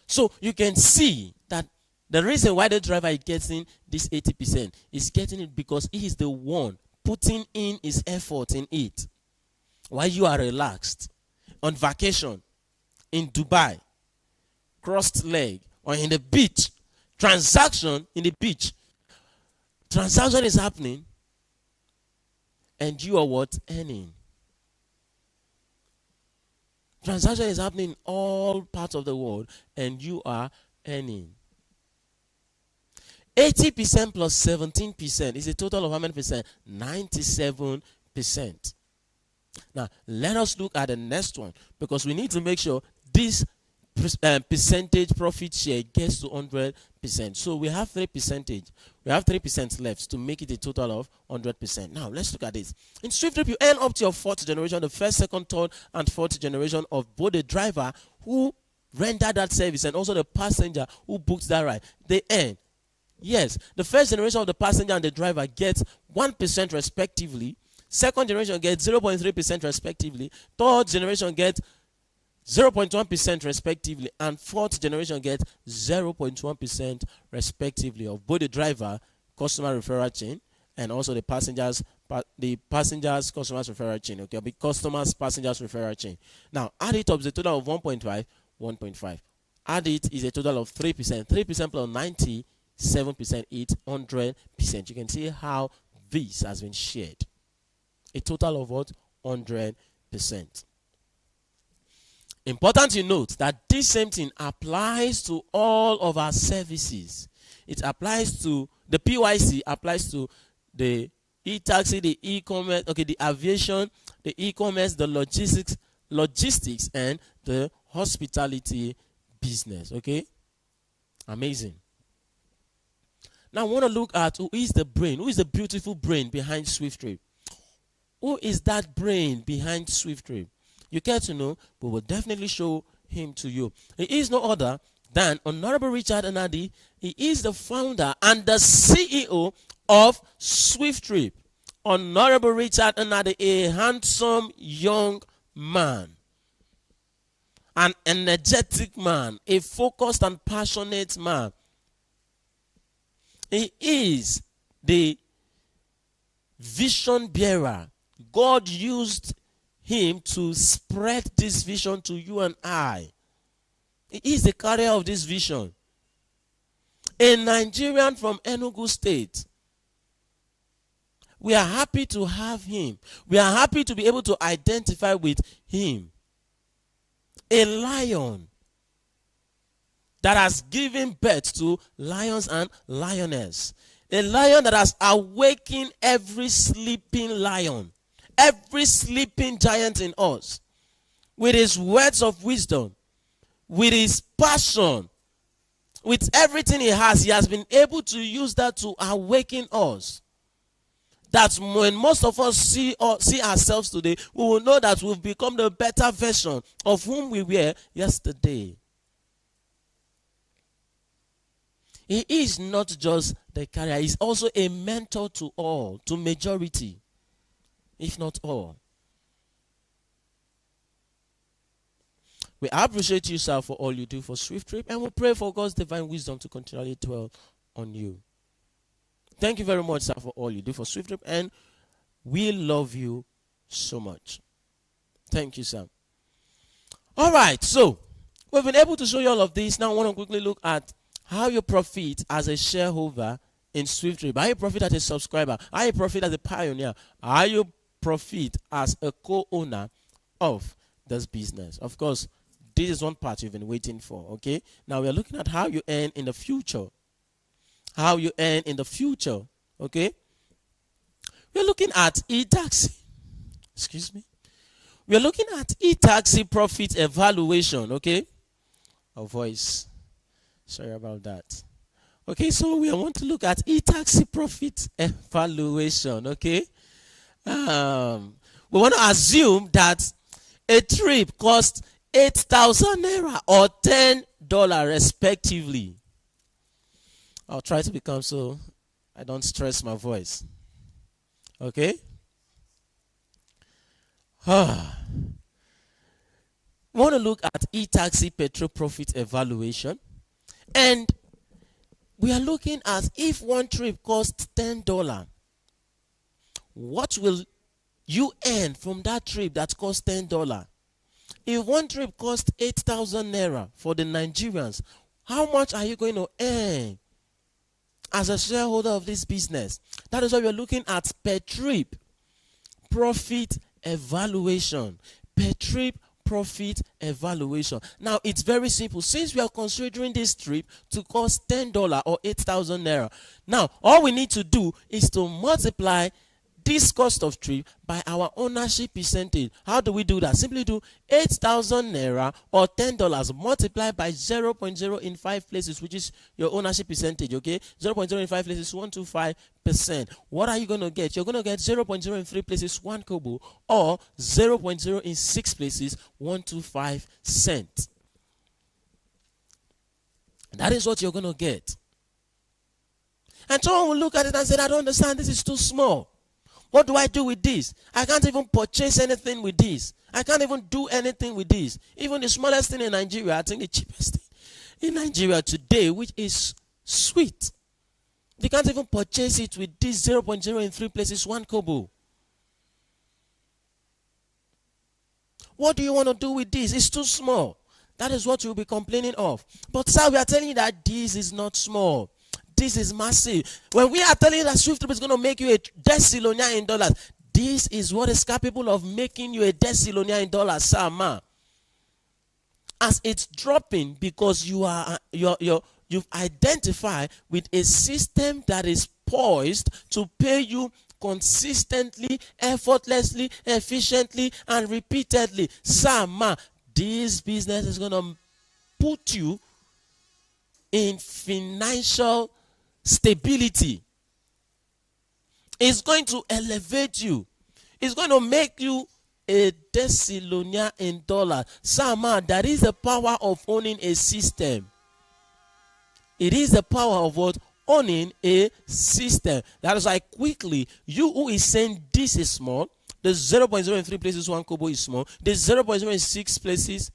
So you can see that the reason why the driver is getting this 80% is getting it because he is the one putting in his effort in it. While you are relaxed, on vacation, in Dubai, crossed leg, or in the beach, transaction in the beach. Transaction is happening, and you are what? Earning. Transaction is happening in all parts of the world, and you are earning. 80% plus 17% is a total of how many percent? 97%. Now, let us look at the next one, because we need to make sure this percentage profit share gets to 100%. So we have 3%. We have 3% left to make it a total of 100%. Now, let's look at this. In SWIFTtrip, you earn up to your fourth generation, the first, second, third, and fourth generation of both the driver who rendered that service and also the passenger who booked that ride. They earn. Yes, the first generation of the passenger and the driver gets 1% respectively. Second generation gets 0.3% respectively. Third generation gets 0.1% respectively. And fourth generation gets 0.1% respectively of both the driver customer referral chain and also the passengers customers referral chain. Okay, the customers passengers referral chain. Now add it up is a total of 1.5. Add it is a total of 3%. 3% plus 97% is 100%. You can see how this has been shared. A total of what? 100%. Important to note that this same thing applies to all of our services. It applies to the PYC, applies to the e-taxi, the e-commerce, okay, the aviation, the e-commerce, the logistics, and the hospitality business. Okay? Amazing. Now I want to look at who is the brain, who is the beautiful brain behind SWIFTtrip. Who is that brain behind SWIFTtrip? You care to know, but we'll definitely show him to you. He is no other than Honorable Richard Anadi. He is the founder and the CEO of SWIFTtrip. Honorable Richard Anadi, a handsome young man, an energetic man, a focused and passionate man. He is the vision bearer. God used him to spread this vision to you and I. He is the carrier of this vision. A Nigerian from Enugu State. We are happy to have him. We are happy to be able to identify with him. A lion that has given birth to lions and lioness. A lion that has awakened every sleeping lion, every sleeping giant in us. With his words of wisdom, with his passion, with everything he has been able to use that to awaken us. That when most of us see ourselves today, we will know that we've become the better version of whom we were yesterday. He is not just the carrier, he's also a mentor to all, to majority, if not all. We appreciate you, sir, for all you do for SWIFTtrip, and we pray for God's divine wisdom to continually dwell on you. Thank you very much, sir, for all you do for SWIFTtrip, and we love you so much. Thank you, sir. All right, so we've been able to show you all of this. Now I want to quickly look at how you profit as a shareholder in SWIFTtrip. How you profit as a subscriber. How you profit as a pioneer. How you profit as a co-owner of this business. Of course, this is one part you've been waiting for, okay? Now we are looking at how you earn in the future. How you earn in the future, okay? We're looking at e-taxi. Excuse me. We're looking at e-taxi profit evaluation, okay? Our voice. Sorry about that. Okay, so we want to look at e-taxi profit evaluation, okay? We want to assume that a trip costs 8,000 naira or $10 respectively. I'll try to become so I don't stress my voice. Okay? We want to look at e-taxi petrol profit evaluation. And we are looking at if one trip costs $10, what will you earn from that trip that costs $10? If one trip costs 8,000 naira for the Nigerians, how much are you going to earn as a shareholder of this business? That is why we are looking at per trip profit evaluation. Per trip profit evaluation. Now it's very simple. Since we are considering this trip to cost $10 or 8,000 naira, now all we need to do is to multiply this cost of trip by our ownership percentage. How do we do that? Simply do 8,000 naira or $10 multiplied by 0.0 in 5 places, which is your ownership percentage, okay? 0.0 in 5 places, 125%. What are you going to get? You're going to get 0.0 in 3 places, 1 kobo, or 0.0 in 6 places, 125 cents. That is what you're going to get. And someone will look at it and say, I don't understand, this is too small. What do I do with this? I can't even purchase anything with this. I can't even do anything with this. Even the smallest thing in Nigeria, I think the cheapest thing in Nigeria today, which is sweet. They can't even purchase it with this 0.0 in 3 places, 1 kobo. What do you want to do with this? It's too small. That is what you'll be complaining of. But sir, we are telling you that this is not small. This is massive. When we are telling you that SWIFTtrip is going to make you a decillion in dollars, this is what is capable of making you a decillion in dollars, sir, ma. As it's dropping because you've identified with a system that is poised to pay you consistently, effortlessly, efficiently, and repeatedly. Sir, ma, this business is going to put you in financial stability. It's going to elevate you. It's going to make you a decillion in dollars. Sir, man, that is the power of owning a system. It is the power of what? Owning a system. That is why quickly, you who is saying this is small, the 0.0 in 3 places, 1 kobo is small, the 0.0 in 6 places,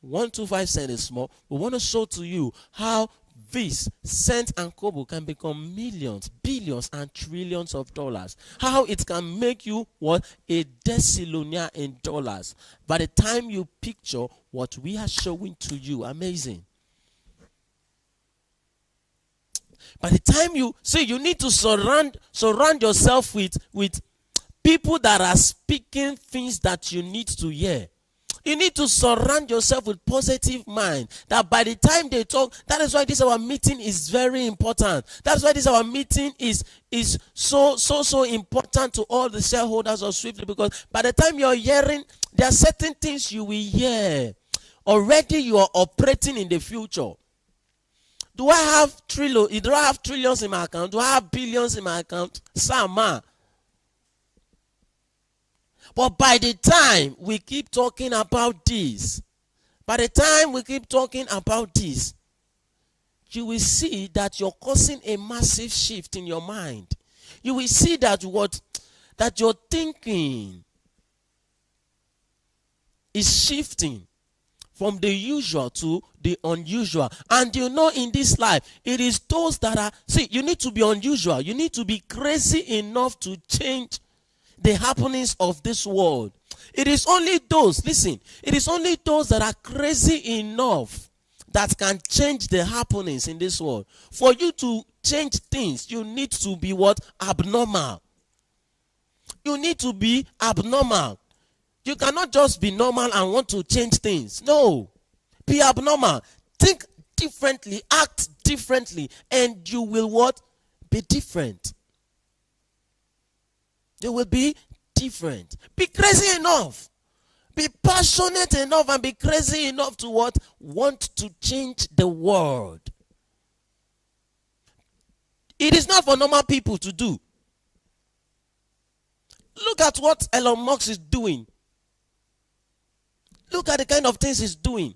125 cents is small. We want to show to you how this cent and kobo can become millions, billions, and trillions of dollars. How it can make you what? A decillionaire in dollars. By the time you picture what we are showing to you, amazing. By the time you see, you need to surround yourself with people that are speaking things that you need to hear. You need to surround yourself with positive mind. That by the time they talk, that is why this our meeting is very important. That's why this our meeting is so important to all the shareholders of SWIFTtrip, because by the time you're hearing, there are certain things you will hear. Already you are operating in the future. Do I have trillions in my account? Do I have billions in my account? Sama. But by the time we keep talking about this, you will see that you're causing a massive shift in your mind. You will see that that your thinking is shifting from the usual to the unusual. And you know, in this life, it is those that are, you need to be unusual. You need to be crazy enough to change the happenings of this world. It is only those, it is only those that are crazy enough that can change the happenings in this world. For you to change things, you need to be what? Abnormal. You need to be abnormal. You cannot just be normal and want to change things. No. Be abnormal. Think differently. Act differently. And you will what? Be different. You will be different. Be crazy enough. Be passionate enough and be crazy enough to what? Want to change the world. It is not for normal people to do. Look at what Elon Musk is doing. Look at the kind of things he's doing.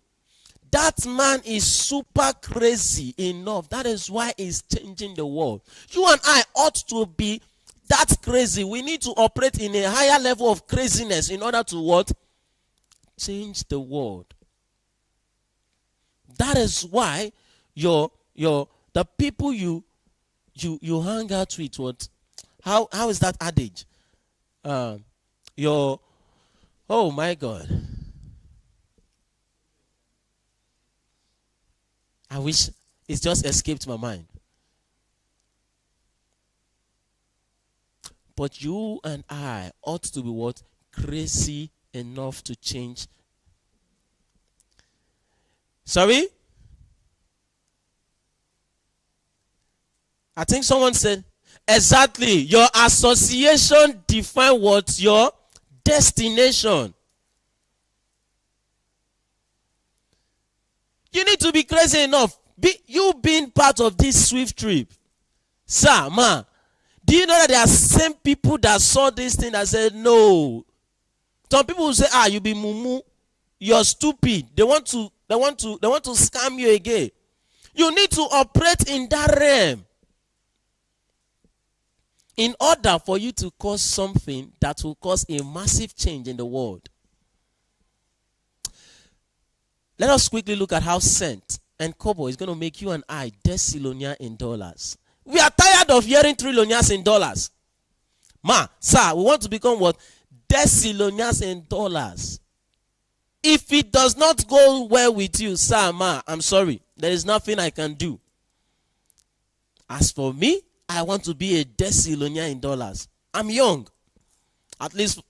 That man is super crazy enough. That is why he's changing the world. You and I ought to be that crazy. We need to operate in a higher level of craziness in order to what? Change the world. That is why the people you hang out with, what? How is that adage? Oh my God. I wish it's just escaped my mind. But you and I ought to be what? Crazy enough to change. Sorry? I think someone said, exactly. Your association define what's your destination. You need to be crazy enough. You being part of this Swift trip. Sir, ma, do you know that there are same people that saw this thing that said no? Some people will say, you be mumu, you're stupid. They want to scam you again. You need to operate in that realm in order for you to cause something that will cause a massive change in the world. Let us quickly look at how cent and kobo is going to make you and I decillionaire in dollars. We are tired of hearing trillionaires in dollars. Sir, we want to become what? Decillionaires in dollars. If it does not go well with you, sir, I'm sorry. There is nothing I can do. As for me, I want to be a decillionaire in dollars. I'm young. At least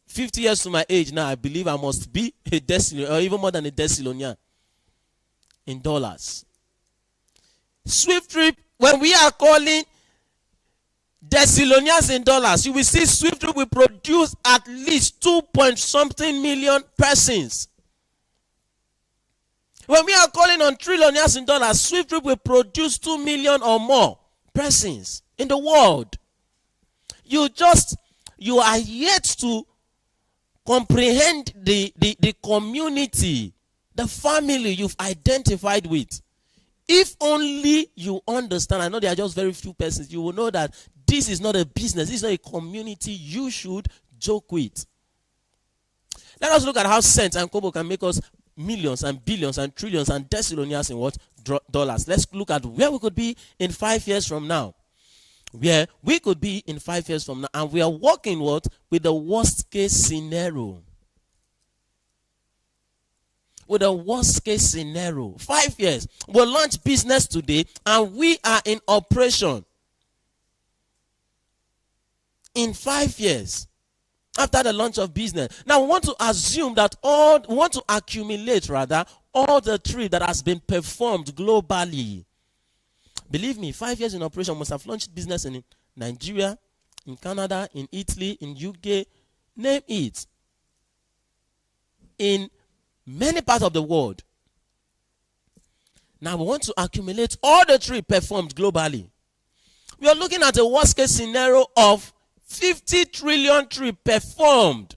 50 years to my age now, I believe I must be a decillionaire, or even more than a decillionaire in dollars. SWIFTtrip, when we are calling decillionaires in dollars, you will see SWIFTtrip will produce at least 2.something million persons. When we are calling on trillionaires in dollars, SWIFTtrip will produce 2 million or more persons in the world. You are yet to comprehend the community, the family you've identified with. If only you understand, I know there are just very few persons, you will know that this is not a business, this is not a community you should joke with. Let us look at how cents and kobo can make us millions and billions and trillions and decillionaires in what? dollars. Let's look at where we could be in 5 years from now. Where we could be in 5 years from now. And we are working what? With the worst case scenario. With the worst case scenario. 5 years. We'll launch business today and we are in operation. In 5 years. After the launch of business. Now we want to assume that we want to accumulate all the trade that has been performed globally. Believe me, 5 years in operation, must have launched business in Nigeria, in Canada, in Italy, in UK, name it. In many parts of the world. Now we want to accumulate all the trade performed globally. We are looking at a worst case scenario of 50 trillion trade performed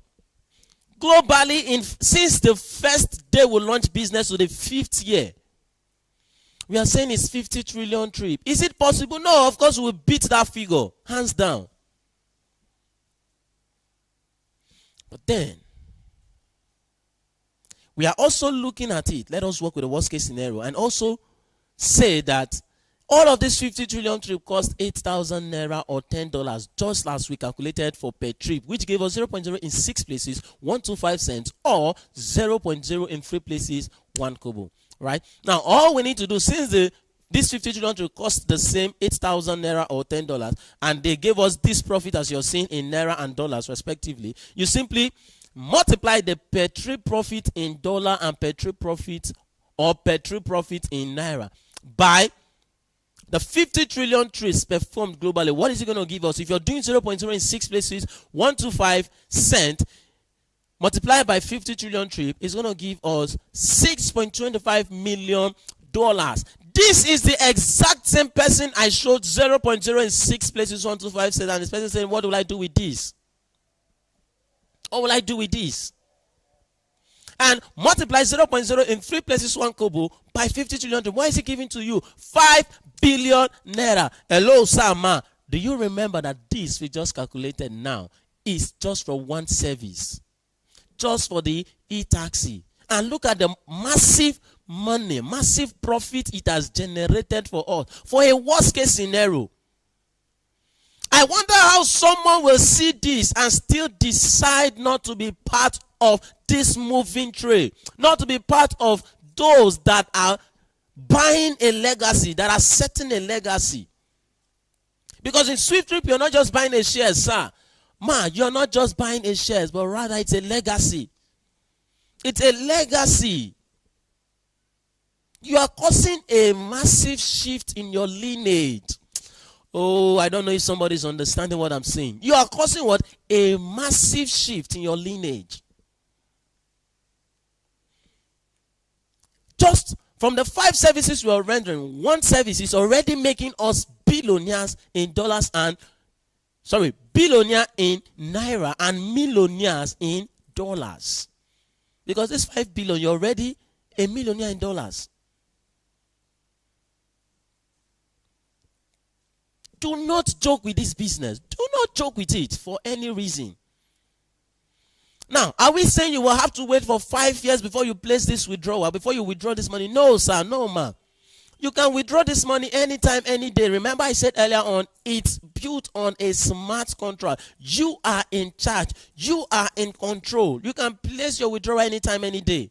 globally since the first day we launch business to the 5th year. We are saying it's 50 trillion trip. Is it possible? No, of course we'll beat that figure. Hands down. But then, we are also looking at it. Let us work with the worst case scenario. And also say that all of this 50 trillion trip cost 8,000 naira or $10. Just as we calculated for per trip. Which gave us 0.0 in 6 places, 125 cents. Or 0.0 in 3 places, 1 kobo. Right now, all we need to do, since this 50 trillion to cost the same 8,000 naira or $10, and they gave us this profit as you're seeing in naira and dollars respectively, you simply multiply the per trip profit in dollar and per trip profit or per trip profit in naira by the 50 trillion trades performed globally. What is it going to give us? If you're doing 0.0 in 6 places, 125 cents. Multiplied by 50 trillion trip is going to give us $6.25 million. This is the exact same person I showed 0.0 in 6 places, 125 cents, and this person saying, what will I do with this? What will I do with this? And multiply 0.0 in 3 places, 1 kobo by 50 trillion trip. What is it giving to you? 5 billion naira. Hello, Sama. Do you remember that this we just calculated now is just for one service? Just for the e-taxi. And look at the massive money, massive profit it has generated for us. For a worst case scenario. I wonder how someone will see this and still decide not to be part of this moving trade. Not to be part of those that are buying a legacy, that are setting a legacy. Because in SWIFTtrip, you're not just buying a share, sir. Man, you're not just buying a shares, but rather it's a legacy. It's a legacy. You are causing a massive shift in your lineage. Oh, I don't know if somebody's understanding what I'm saying. You are causing what? A massive shift in your lineage. Just from the 5 services we are rendering, one service is already making us billionaires in dollars and billionaire in naira and millionaires in dollars. Because this 5 billion, you're already a millionaire in dollars. Do not joke with this business. Do not joke with it for any reason. Now, are we saying you will have to wait for 5 years before you place this withdrawal, before you withdraw this money? No, sir. No, ma'am. You can withdraw this money anytime, any day. Remember I said earlier on, it's built on a smart contract. You are in charge. You are in control. You can place your withdrawal anytime, any day.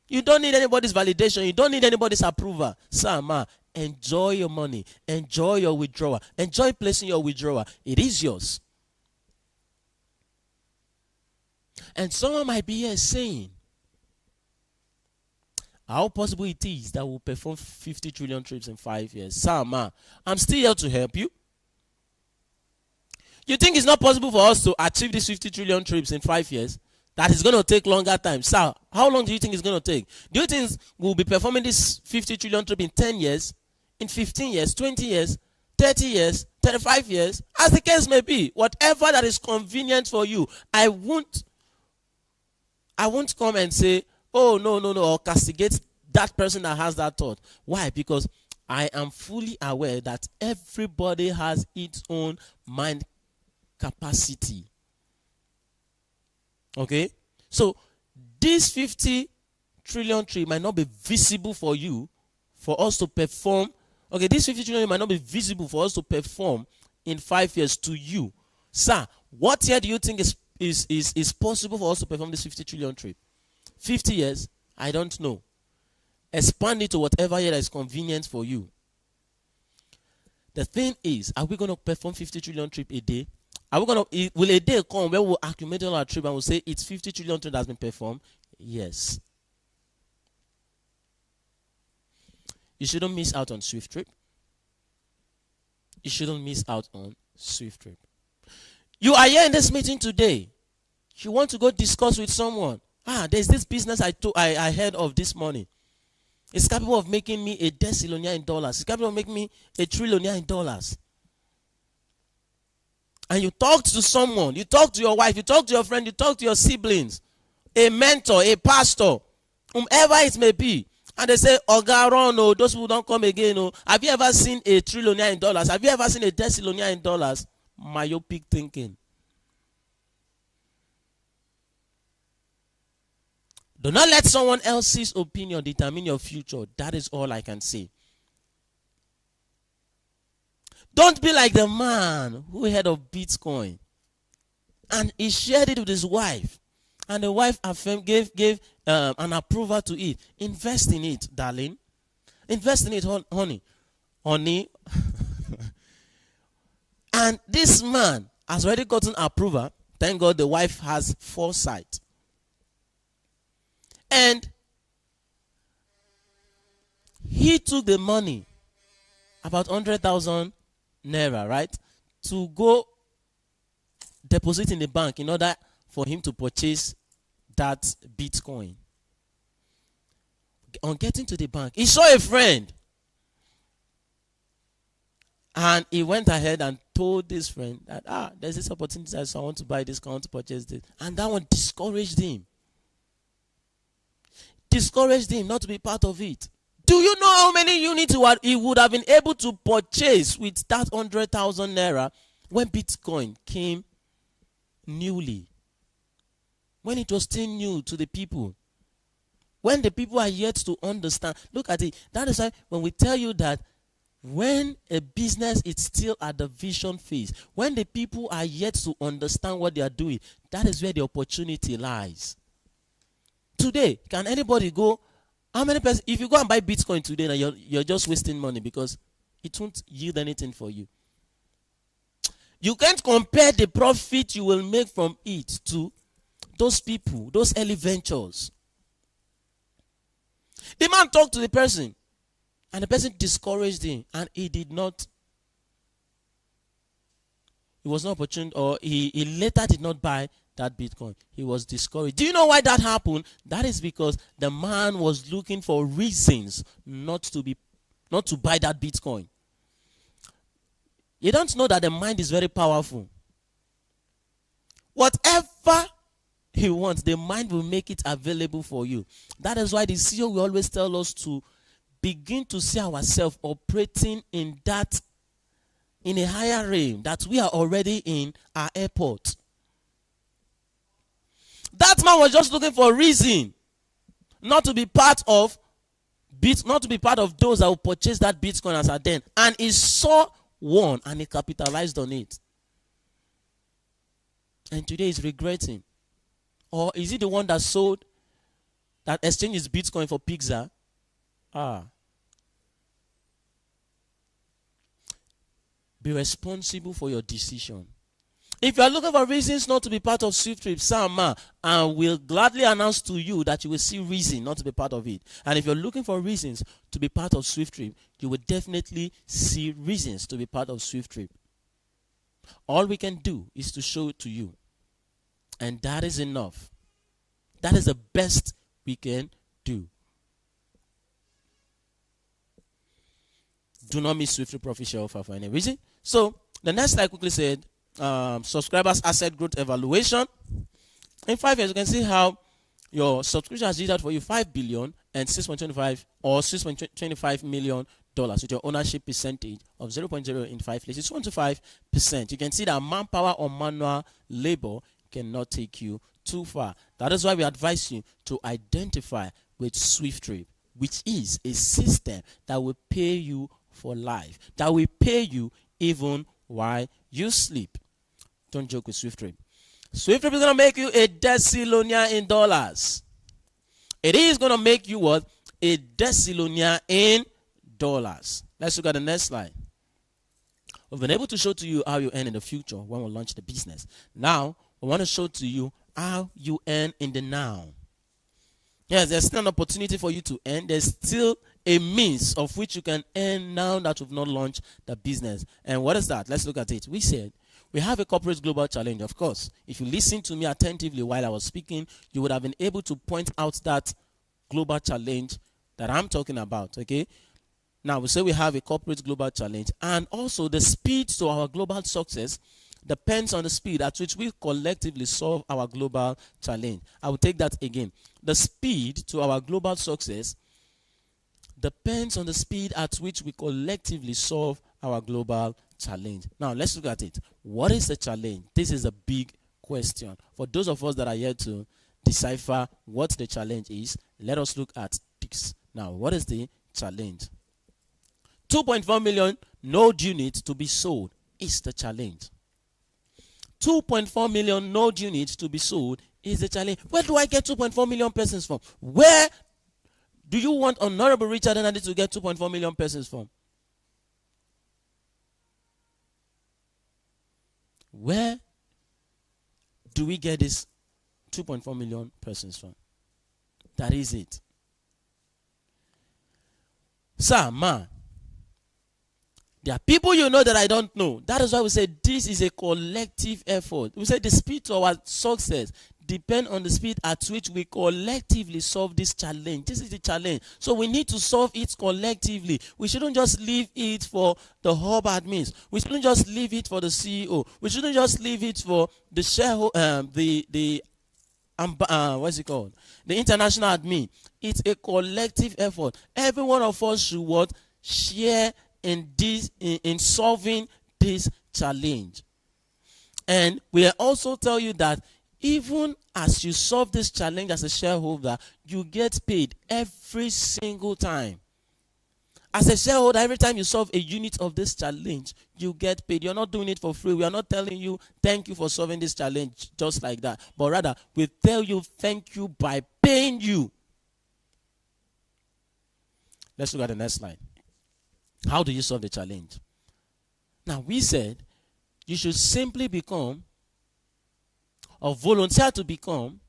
You don't need anybody's validation. You don't need anybody's approval. Sir, ma, enjoy your money. Enjoy your withdrawal. Enjoy placing your withdrawal. It is yours. And someone might be here saying, how possible it is that we'll perform 50 trillion trips in 5 years? Sir, ma, I'm still here to help you. You think it's not possible for us to achieve these 50 trillion trips in 5 years? That is going to take longer time. Sir, how long do you think it's going to take? Do you think we'll be performing this 50 trillion trip in 10 years, in 15 years, 20 years, 30 years, 35 years? As the case may be, whatever that is convenient for you. I won't come and say, oh, no, or castigate that person that has that thought. Why? Because I am fully aware that everybody has its own mind capacity. Okay? So, this 50 trillion tree might not be visible for you for us to perform. Okay, this 50 trillion might not be visible for us to perform in 5 years to you. Sir, what year do you think is possible for us to perform this 50 trillion trip? 50 years? I don't know. Expand it to whatever year that is convenient for you. The thing is, are we going to perform 50 trillion trip a day? Are we going to, will a day come where we'll accumulate all our trip and we'll say it's 50 trillion trip that has been performed? Yes. You shouldn't miss out on SWIFTtrip. You shouldn't miss out on SWIFTtrip. You are here in this meeting today. You want to go discuss with someone. There's this business I heard of this morning. It's capable of making me a decillionaire in dollars. It's capable of making me a trillionaire in dollars. And you talk to someone. You talk to your wife. You talk to your friend. You talk to your siblings. A mentor, a pastor, whomever it may be. And they say, Ogaron, no, those people don't come again. No. Have you ever seen a trillionaire in dollars? Have you ever seen a decillionaire in dollars? Myopic thinking. Do not let someone else's opinion determine your future. That is all I can say. Don't be like the man who heard of Bitcoin. And he shared it with his wife. And the wife gave an approval to it. Invest in it, darling. Invest in it, honey. Honey. And this man has already gotten approval. Thank God the wife has foresight. And he took the money, about 100,000 naira, right, to go deposit in the bank in order for him to purchase that Bitcoin. On getting to the bank, he saw a friend. And he went ahead and told this friend that, there's this opportunity, so I want to buy this, I want to purchase this. And that one discouraged him. Discouraged him not to be part of it. Do you know how many units he would have been able to purchase with that 100,000 naira when Bitcoin came newly? When it was still new to the people. When the people are yet to understand. Look at it. That is why when we tell you that when a business is still at the vision phase, when the people are yet to understand what they are doing, that is where the opportunity lies. Today, can anybody go? How many persons? If you go and buy Bitcoin today, now you're just wasting money because it won't yield anything for you. You can't compare the profit you will make from it to those people, those early ventures. The man talked to the person, and the person discouraged him, and he did not. It was not opportune, or he later did not buy that Bitcoin. He was discouraged. Do you know why that happened? That is because the man was looking for reasons not to buy that Bitcoin. You don't know that the mind is very powerful. Whatever you want, the mind will make it available for you. That is why the CEO will always tell us to begin to see ourselves operating in a higher realm, that we are already in our airport. That man was just looking for a reason not to be part of those that will purchase that Bitcoin as a den. And he saw one and he capitalized on it. And today he's regretting. Or is he the one that sold, that exchanged his Bitcoin for pizza? Be responsible for your decision. If you are looking for reasons not to be part of SWIFTtrip, Sama, and will gladly announce to you that you will see reason not to be part of it. And if you're looking for reasons to be part of SWIFTtrip, you will definitely see reasons to be part of SWIFTtrip. All we can do is to show it to you. And that is enough. That is the best we can do. Do not miss SWIFTtrip profit share offer for any reason. So, the next slide quickly said, subscribers asset growth evaluation. In 5 years, you can see how your subscription has yielded for you $5 billion and 6.25 or $6.25 million with your ownership percentage of 0.0 in 5 years. It's 25%. You can see that manpower or manual labor cannot take you too far. That is why we advise you to identify with SWIFTtrip. which is a system that will pay you for life, that will pay you even while you sleep. Don't joke with SWIFTtrip. SWIFTtrip is going to make you a decillonaire in dollars. It is going to make you what? A decillonaire in dollars. Let's look at the next slide. We've been able to show to you how you earn in the future when we launch the business. Now, we want to show to you how you earn in the now. Yes, there's still an opportunity for you to earn. There's still a means of which you can earn now that you've not launched the business. And what is that? Let's look at it. We said we have a corporate global challenge. Of course, if you listen to me attentively while I was speaking, you would have been able to point out that global challenge that I'm talking about. Okay. Now, we say we have a corporate global challenge, and also the speed to our global success depends on the speed at which we collectively solve our global challenge. I will take that again. The speed to our global success depends on the speed at which we collectively solve our global challenge. Now, let's look at it. What is the challenge? This is a big question. For those of us that are here to decipher what the challenge is, let us look at this. Now, what is the challenge? 2.4 million node units to be sold is the challenge. 2.4 million node units to be sold is the challenge. Where do I get 2.4 million persons from? Where do you want Honorable Richard Anadi to get 2.4 million persons from? Where do we get this 2.4 million persons from? That is it. Sir, man, there are people you know that I don't know. That is why we say this is a collective effort. We say the speed to our success depends on the speed at which we collectively solve this challenge. This is the challenge. So we need to solve it collectively. We shouldn't just leave it for the hub admins. We shouldn't just leave it for the CEO. We shouldn't just leave it for the shareholder, what's it called? The international admin. It's a collective effort. Every one of us should what? Share in this, in solving this challenge. And we also tell you that even as you solve this challenge as a shareholder, you get paid every single time. As a shareholder, every time you solve a unit of this challenge, you get paid. You're not doing it for free. We are not telling you thank you for solving this challenge just like that. But rather, we tell you thank you by paying you. Let's look at the next slide. How do you solve the challenge? Now, we said you should simply become or volunteer to become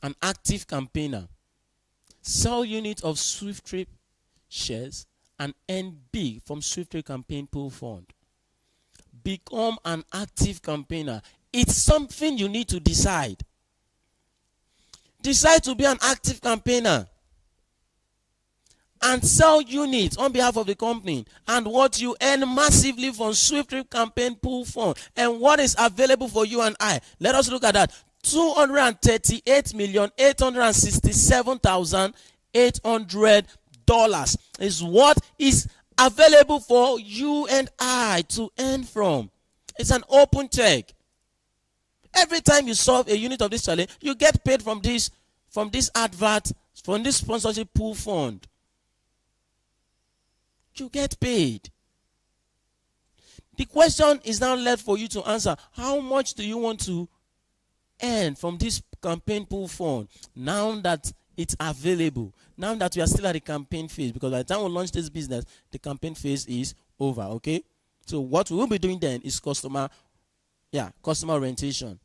an active campaigner. Sell units of SWIFTtrip shares and earn big from SWIFTtrip Campaign Pool Fund. Become an active campaigner. It's something you need to decide. Decide to be an active campaigner and sell units on behalf of the company, and what you earn massively from SWIFTtrip Campaign Pool Fund and what is available for you and I. Let us look at that. $238,867,800 is what is available for you and I to earn from. It's an open check. Every time you solve a unit of this challenge, you get paid from this advert, from this sponsorship pool fund. You get paid. The question is now left for you to answer. How much do you want to earn from this campaign pool fund now that it's available? Now that we are still at the campaign phase, because by the time we launch this business, the campaign phase is over, okay? So what we will be doing then is customer orientation.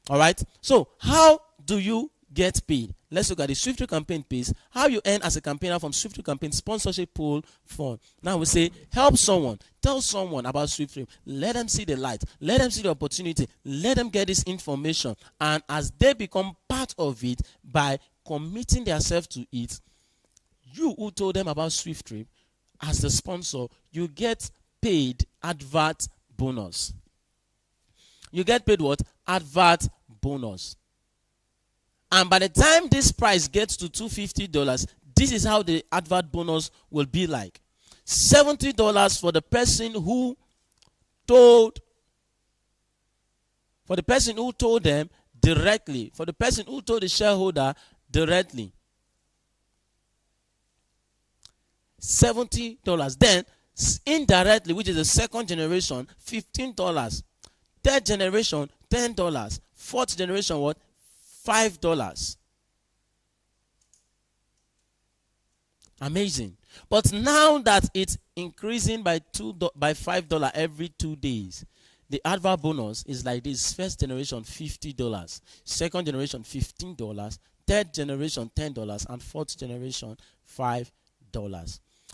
All right? So how do you get paid? Let's look at the SWIFTtrip campaign piece. How you earn as a campaigner from SWIFTtrip campaign sponsorship pool fund. Now we say help someone. Tell someone about SWIFTtrip. Let them see the light. Let them see the opportunity. Let them get this information. And as they become part of it by committing themselves to it, you who told them about SWIFTtrip as the sponsor, you get paid advert bonus. You get paid what? Advert bonus. And by the time this price gets to $250, this is how the advert bonus will be like. $70 for the person who told them directly, for the person who told the shareholder directly. $70. Then indirectly, which is the second generation, $15. Third generation, $10. Fourth generation, what? $5. Amazing. But now that it's increasing by $5 every 2 days, the advert bonus is like this: first generation $50, second generation $15, third generation $10, and fourth generation $5.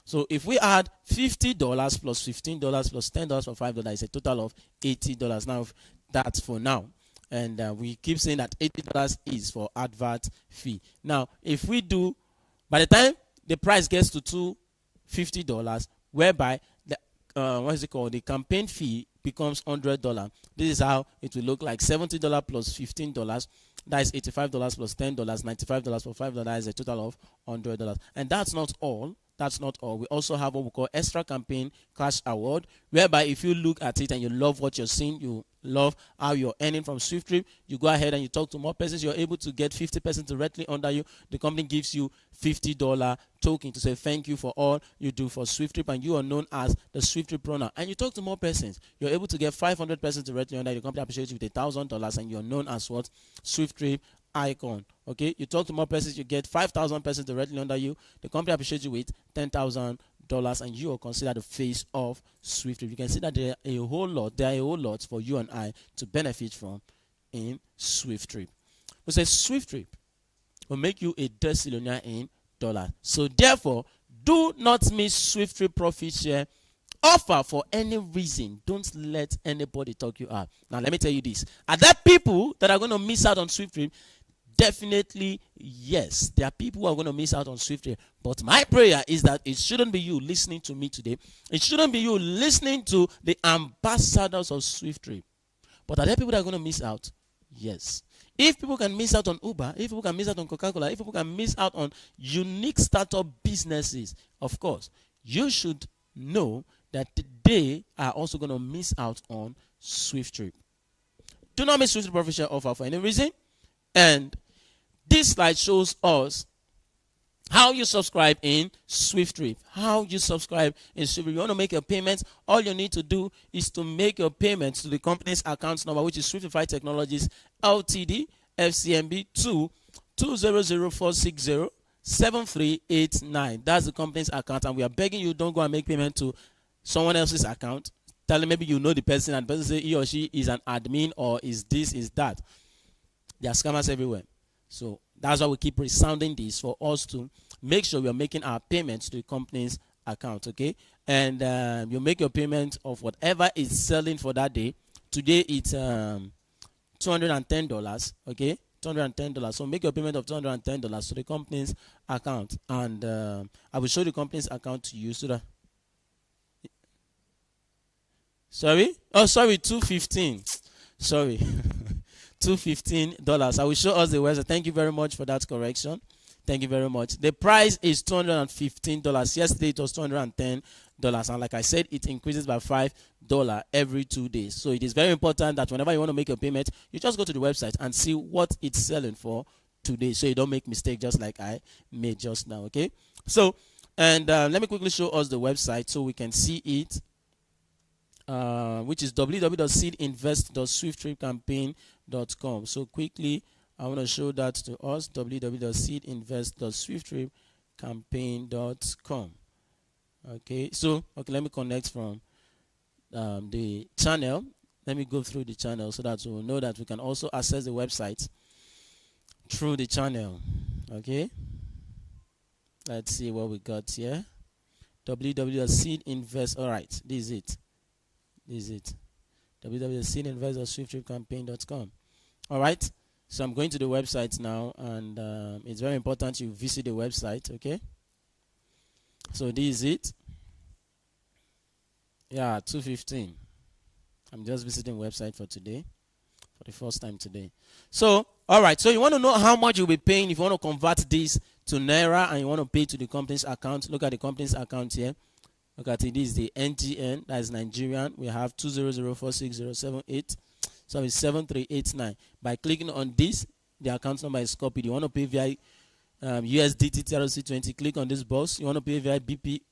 So if we add $50 plus $15 plus $10 for $5, it's a total of $80. Now that's for now. And we keep saying that $80 is for advert fee. Now, if we do, by the time the price gets to $250, whereby the the campaign fee becomes $100. This is how it will look like: $70 plus $15. That is $85 plus $10, $95 for $5 is a total of $100. And that's not all. That's not all. We also have what we call extra campaign cash award, whereby if you look at it and you love what you're seeing, you love how you're earning from SWIFTtrip, you go ahead and you talk to more persons, you're able to get 50% directly under you. The company gives you $50 token to say thank you for all you do for SWIFTtrip, and you are known as the SWIFTtrip runner. And you talk to more persons, you're able to get 500 persons directly under you. The company appreciates you with $1,000, and you're known as what? SWIFTtrip icon. Okay, you talk to more persons, you get 5,000 persons directly under you. The company appreciates you with $10,000, and you are considered the face of SWIFTtrip. You can see that there are a whole lot for you and I to benefit from in SWIFTtrip. We say SWIFTtrip will make you a decillionaire in dollars. So therefore, do not miss SWIFTtrip profit share offer for any reason. Don't let anybody talk you out. Now let me tell you this: are there people that are going to miss out on SWIFTtrip? Definitely yes, there are people who are going to miss out on SWIFTtrip. But my prayer is that it shouldn't be you listening to me today. It shouldn't be you listening to the ambassadors of SWIFTtrip. But are there people that are going to miss out? Yes. If people can miss out on Uber, if people can miss out on Coca-Cola, if people can miss out on unique startup businesses, of course, you should know that they are also going to miss out on SWIFTtrip. Do not miss SWIFTtrip profit share offer for any reason. And this slide shows us how you subscribe in SWIFTtrip. How you subscribe in SWIFTtrip. You want to make a payment, all you need to do is to make your payment to the company's account number, which is SWIFTIFY Technologies LTD, FCMB 22004607389. That's the company's account, and we are begging you, don't go and make payment to someone else's account. Tell them maybe you know the person, and the person say he or she is an admin or is this, is that. There are scammers everywhere. So that's why we keep resounding this, for us to make sure we are making our payments to the company's account, okay? And you make your payment of whatever is selling for that day. Today it's $210, okay? $210. So make your payment of $210 to the company's account, and I will show the company's account to you so that. Sorry? Oh, sorry, $215. Sorry. $215. I will show us the website. Thank you very much for that correction. Thank you very much. The price is $215. Yesterday it was $210. And like I said, it increases by $5 every 2 days. So it is very important that whenever you want to make a payment, you just go to the website and see what it's selling for today, so you don't make mistake just like I made just now, okay? So, and let me quickly show us the website so we can see it. Which is www.seedinvest.swifttripcampaign.com. So quickly, I want to show that to us: www.seedinvest.swifttripcampaign.com. Okay, so let me connect from the channel. Let me go through the channel so that we will know that we can also access the website through the channel. Okay, let's see what we got here. www.seedinvest. All right, this is it. This is it. www.seedinvest.swifttripcampaign.com. All right. So I'm going to the website now, and it's very important you visit the website. Okay. So this is it. Yeah, $215. I'm just visiting the website for today, for the first time today. So, all right. So you want to know how much you'll be paying if you want to convert this to Naira and you want to pay to the company's account. Look at the company's account here. Look at it. This is the NGN, that is Nigerian. We have 200460078. So it's 7389. By clicking on this, the account number is copied. You want to pay via USDT TRC20, click on this box. You want to pay via BP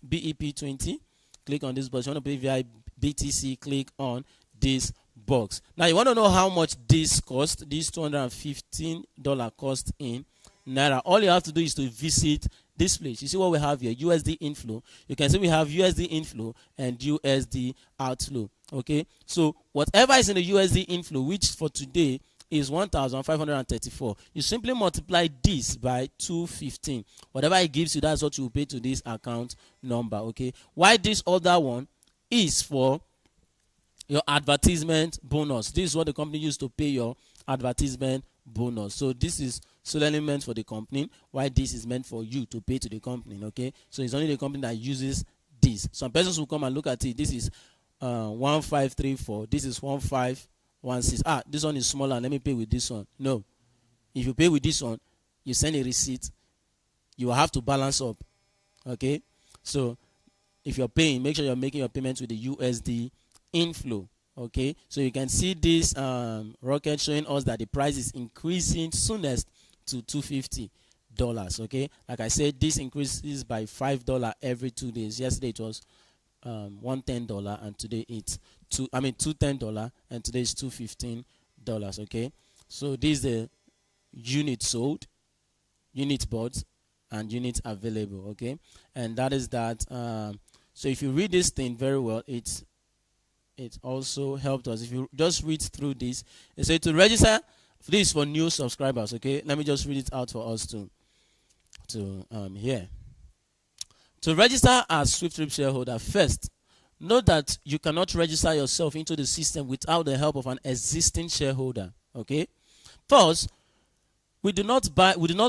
BEP20, click on this box. You want to pay via BTC, click on this box. Now you want to know how much this cost. This $215 cost in Naira. All you have to do is to visit this place. You see what we have here, USD inflow. You can see we have USD inflow and USD outflow. Okay, so whatever is in the USD inflow, which for today is 1,534, you simply multiply this by 215. Whatever it gives you, that's what you will pay to this account number. Okay, why this other one is for your advertisement bonus. This is what the company used to pay your advertisement bonus. So this is solely meant for the company, while this is meant for you to pay to the company. Okay, so it's only the company that uses this. Some persons will come and look at it. This is 1534. This is 1516. This one is smaller. Let me pay with this one. No, if you pay with this one, you send a receipt. You will have to balance up. Okay, so if you're paying, make sure you're making your payments with the USD inflow. Okay, so you can see this rocket showing us that the price is increasing soonest to $250. Okay, like I said, this increases by $5 every 2 days. Yesterday it was $110, and today it's $210, and today is $215. Okay, so this is the unit sold, unit bought, and unit available. Okay, and that is that. So if you read this thing very well, it also helped us. If you just read through this, it says to register. This is for new subscribers. Okay, let me just read it out for us to hear. To register as SWIFTtrip shareholder, first, note that you cannot register yourself into the system without the help of an existing shareholder. Okay. First, we do not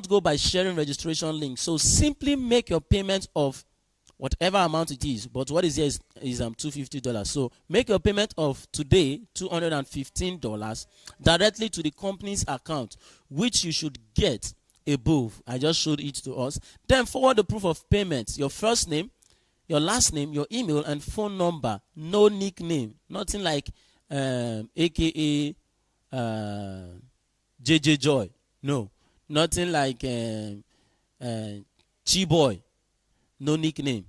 go by sharing registration links. So simply make your payment of whatever amount it is. But what is here is $250. So make your payment of today $215 directly to the company's account, which you should get above. I just showed it to us. Then forward the proof of payment, your first name, your last name, your email, and phone number. No nickname. Nothing like AKA JJ Joy. No. Nothing like Chi-Boy. No nickname.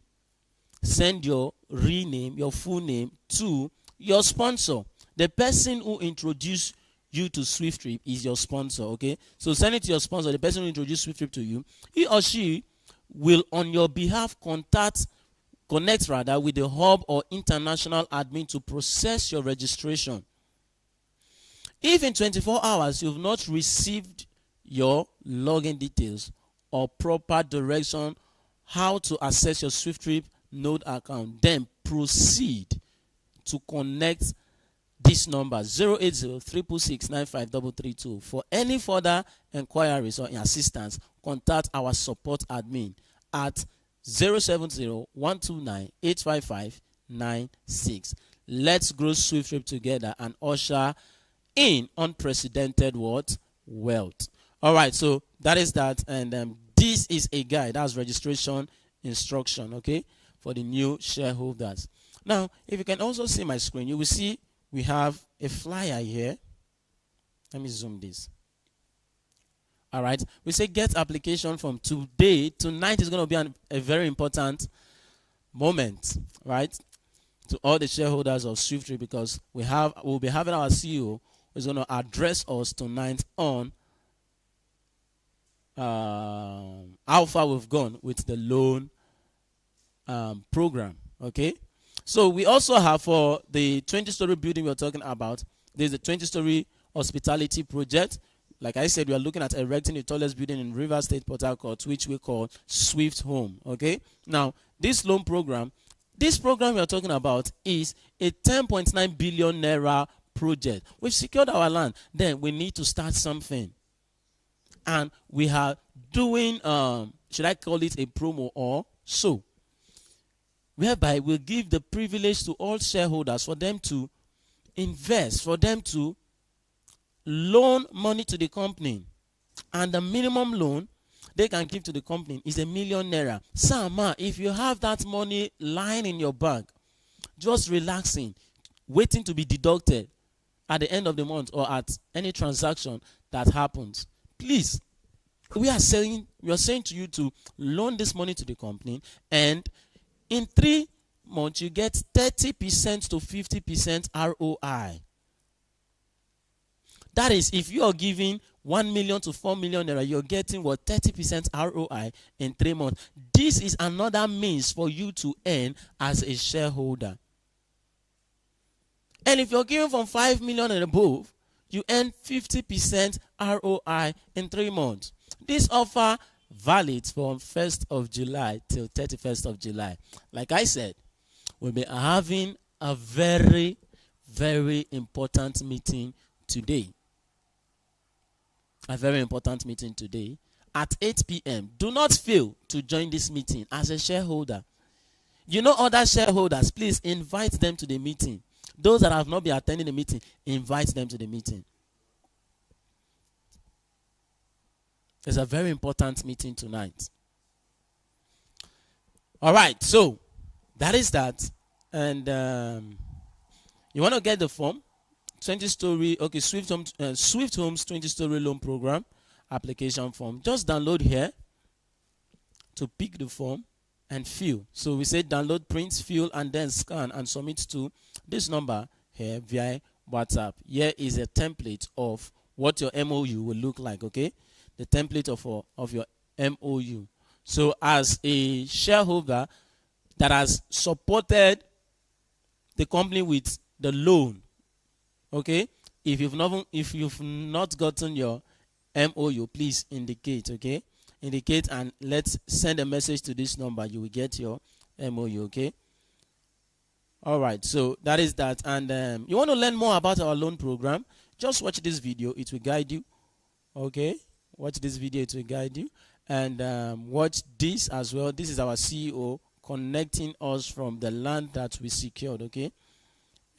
Send your real name, your full name to your sponsor. The person who introduced you to SWIFTtrip is your sponsor. Okay, so send it to your sponsor, the person who introduced SWIFTtrip to you. He or she will on your behalf connect with the hub or international admin to process your registration. If in 24 hours you've not received your login details or proper direction how to access your SWIFTtrip node account, then proceed to connect this number 080-366-95332. For any further inquiries or assistance, contact our support admin at 070-129-85596. Let's grow SWIFTtrip together and usher in unprecedented wealth. All right, so that is that, and this is a guide. That's registration instruction. Okay, for the new shareholders. Now, if you can also see my screen, you will see we have a flyer here. Let me zoom this. All right. We say get application from today. Tonight is going to be a very important moment, right, to all the shareholders of SWIFTtrip, because we'll be having our CEO who's going to address us tonight on how far we've gone with the loan program. Okay, so we also have, for the 20-story building we're talking about, there's a 20-story hospitality project. Like I said, we are looking at erecting the tallest building in River State, Port Harcourt, which we call Swift Home. Okay, now this loan program, we are talking about is a 10.9 billion naira project. We've secured our land, then we need to start something. And we are doing, should I call it a promo or so, whereby we'll give the privilege to all shareholders for them to invest, for them to loan money to the company. And the minimum loan they can give to the company is ₦1 million. Sama, if you have that money lying in your bank, just relaxing, waiting to be deducted at the end of the month or at any transaction that happens, please, we are saying to you to loan this money to the company, and In 3 months, you get 30% to 50% ROI. That is, if you are giving 1 million to 4 million naira, you're getting what? 30% ROI in 3 months. This is another means for you to earn as a shareholder. And if you're giving from 5 million and above, you earn 50% ROI in 3 months. This offer valid from 1st of July till 31st of July. Like I said, we'll be having a very, very important meeting today. A very important meeting today at 8 p.m. Do not fail to join this meeting as a shareholder. You know other shareholders, please invite them to the meeting. Those that have not been attending the meeting, invite them to the meeting. It's a very important meeting tonight. All right, so that is that. And you want to get the form? 20-story, okay, Swift Homes 20-story loan program application form. Just download here to pick the form and fill. So we say download, print, fill, and then scan and submit to this number here via WhatsApp. Here is a template of what your MOU will look like, okay? The template of your MOU. So as a shareholder that has supported the company with the loan, okay, if you've not gotten your MOU, please indicate, okay? Indicate and let's send a message to this number. You will get your MOU, okay? All right, so that is that. And you want to learn more about our loan program, just watch this video. It will guide you, okay? Watch this video. It will guide you. And watch this as well. This is our CEO connecting us from the land that we secured, okay,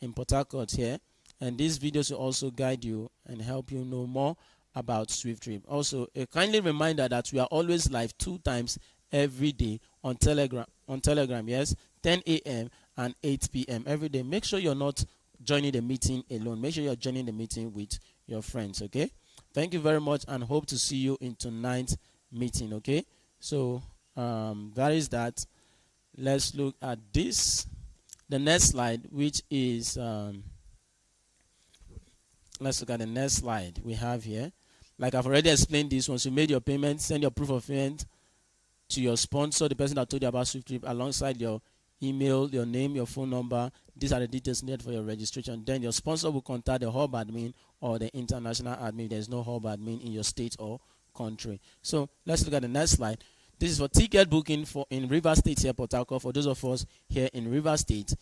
in Port Harcourt here. And these videos will also guide you and help you know more about SWIFTtrip. Also, a kindly reminder that we are always live 2 times every day on Telegram, yes, 10 a.m. and 8 p.m. every day. Make sure you're not joining the meeting alone. Make sure you're joining the meeting with your friends, okay? Thank you very much and hope to see you in tonight's meeting, okay? So, that is that. Let's look at this. The next slide, which is... let's look at the next slide we have here. Like I've already explained this, once you made your payment, send your proof of payment to your sponsor, the person that told you about SWIFTtrip, alongside your email, your name, your phone number. These are the details needed for your registration. Then your sponsor will contact the hub admin or the international admin. There's no hub admin in your state or country. So let's look at the next slide. This is for ticket booking in River State here, Port Harcourt. For those of us here in River State,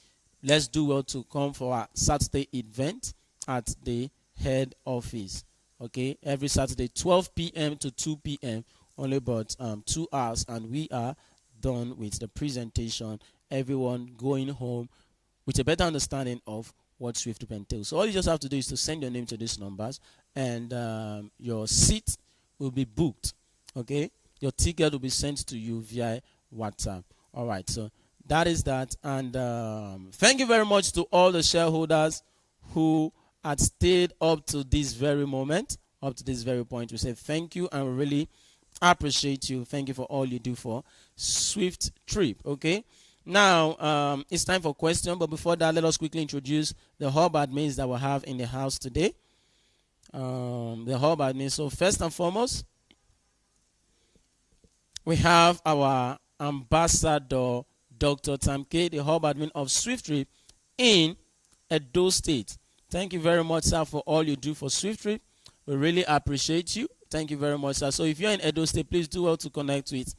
let's do well to come for our Saturday event at the head office, okay, every Saturday 12 p.m. to 2 p.m. only about 2 hours, and we are done with the presentation. Everyone going home with a better understanding of what SWIFTtrip entails. So all you just have to do is to send your name to these numbers, and your seat will be booked, okay? Your ticket will be sent to you via WhatsApp. All right, so that is that. And thank you very much to all the shareholders who had stayed up to this very moment, up to this very point. We say thank you and we really appreciate you. Thank you for all you do for SWIFTtrip, okay? Now, it's time for questions, but before that, let us quickly introduce the hub admins that we have in the house today. The hub admins. So first and foremost, we have our ambassador, Dr. Tamke, the hub admin of SWIFTtrip in Edo State. Thank you very much, sir, for all you do for SWIFTtrip. We really appreciate you. Thank you very much, sir. So if you're in Edo State, please do well to connect with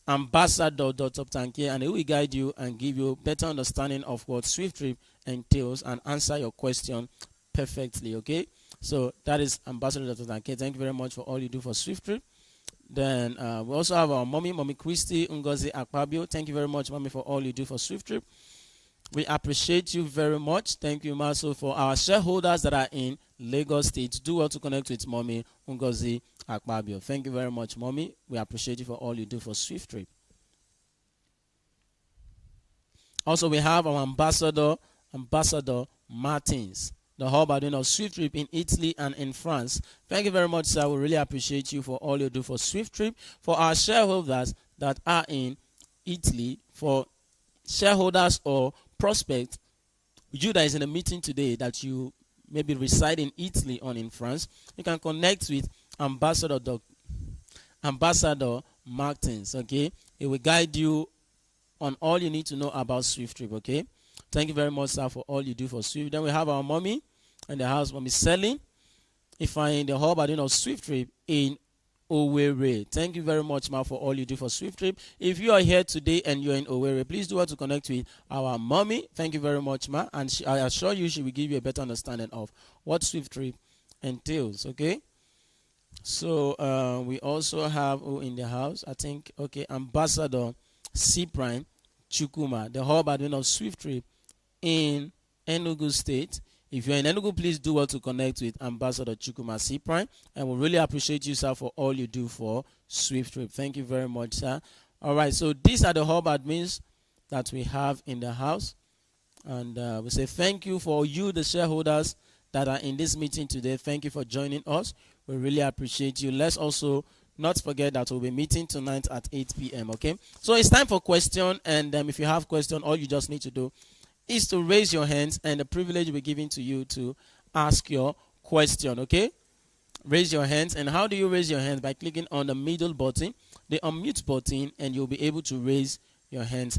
Ambassador Dr. Tamke, and he will guide you and give you a better understanding of what SWIFTtrip entails and answer your question perfectly, okay? So that is Ambassador Dr. Tamke. Thank you very much for all you do for SWIFTtrip. Then we also have our Mommy Christy Ngozi Akpabio. Thank you very much, Mommy, for all you do for SWIFTtrip. We appreciate you very much. Thank you, Maso. For our shareholders that are in Lagos State, do well to connect with Mommy Ngozi Akpabio. Thank you very much, Mommy. We appreciate you for all you do for SWIFTtrip. Also, we have our Ambassador Martins, the hub admin of SWIFTtrip in Italy and in France. Thank you very much, sir. We really appreciate you for all you do for SWIFTtrip. For our shareholders that are in Italy, for shareholders or prospects, you that is in a meeting today that you maybe reside in Italy or in France, you can connect with Ambassador Martins, okay? It will guide you on all you need to know about SWIFTtrip, okay? Thank you very much, sir, for all you do for Swift. Then we have our mommy in the house, Mommy Selling. If I in the hub, I don't know SWIFTtrip in Owerri. Thank you very much, ma, for all you do for SWIFTtrip. If you are here today and you're in Owerri, please do want to connect with our mommy. Thank you very much, ma, and I assure you she will give you a better understanding of what SWIFTtrip entails, okay? So we also have in the house, I think, okay, Ambassador C Prime Chukuma, the hub admin of SWIFTtrip in Enugu State. If you're in Enugu, please do well to connect with Ambassador Chukuma C Prime, and we really appreciate you, sir, for all you do for SWIFTtrip. Thank you very much, sir. All right, so these are the hub admins that we have in the house, and we say thank you for you, the shareholders that are in this meeting today. Thank you for joining us. We really appreciate you. Let's also not forget that we'll be meeting tonight at 8 p.m., okay? So it's time for question, and if you have question, all you just need to do is to raise your hands, and the privilege will be given to you to ask your question, okay? Raise your hands. And how do you raise your hands? By clicking on the middle button, the unmute button, and you'll be able to raise your hands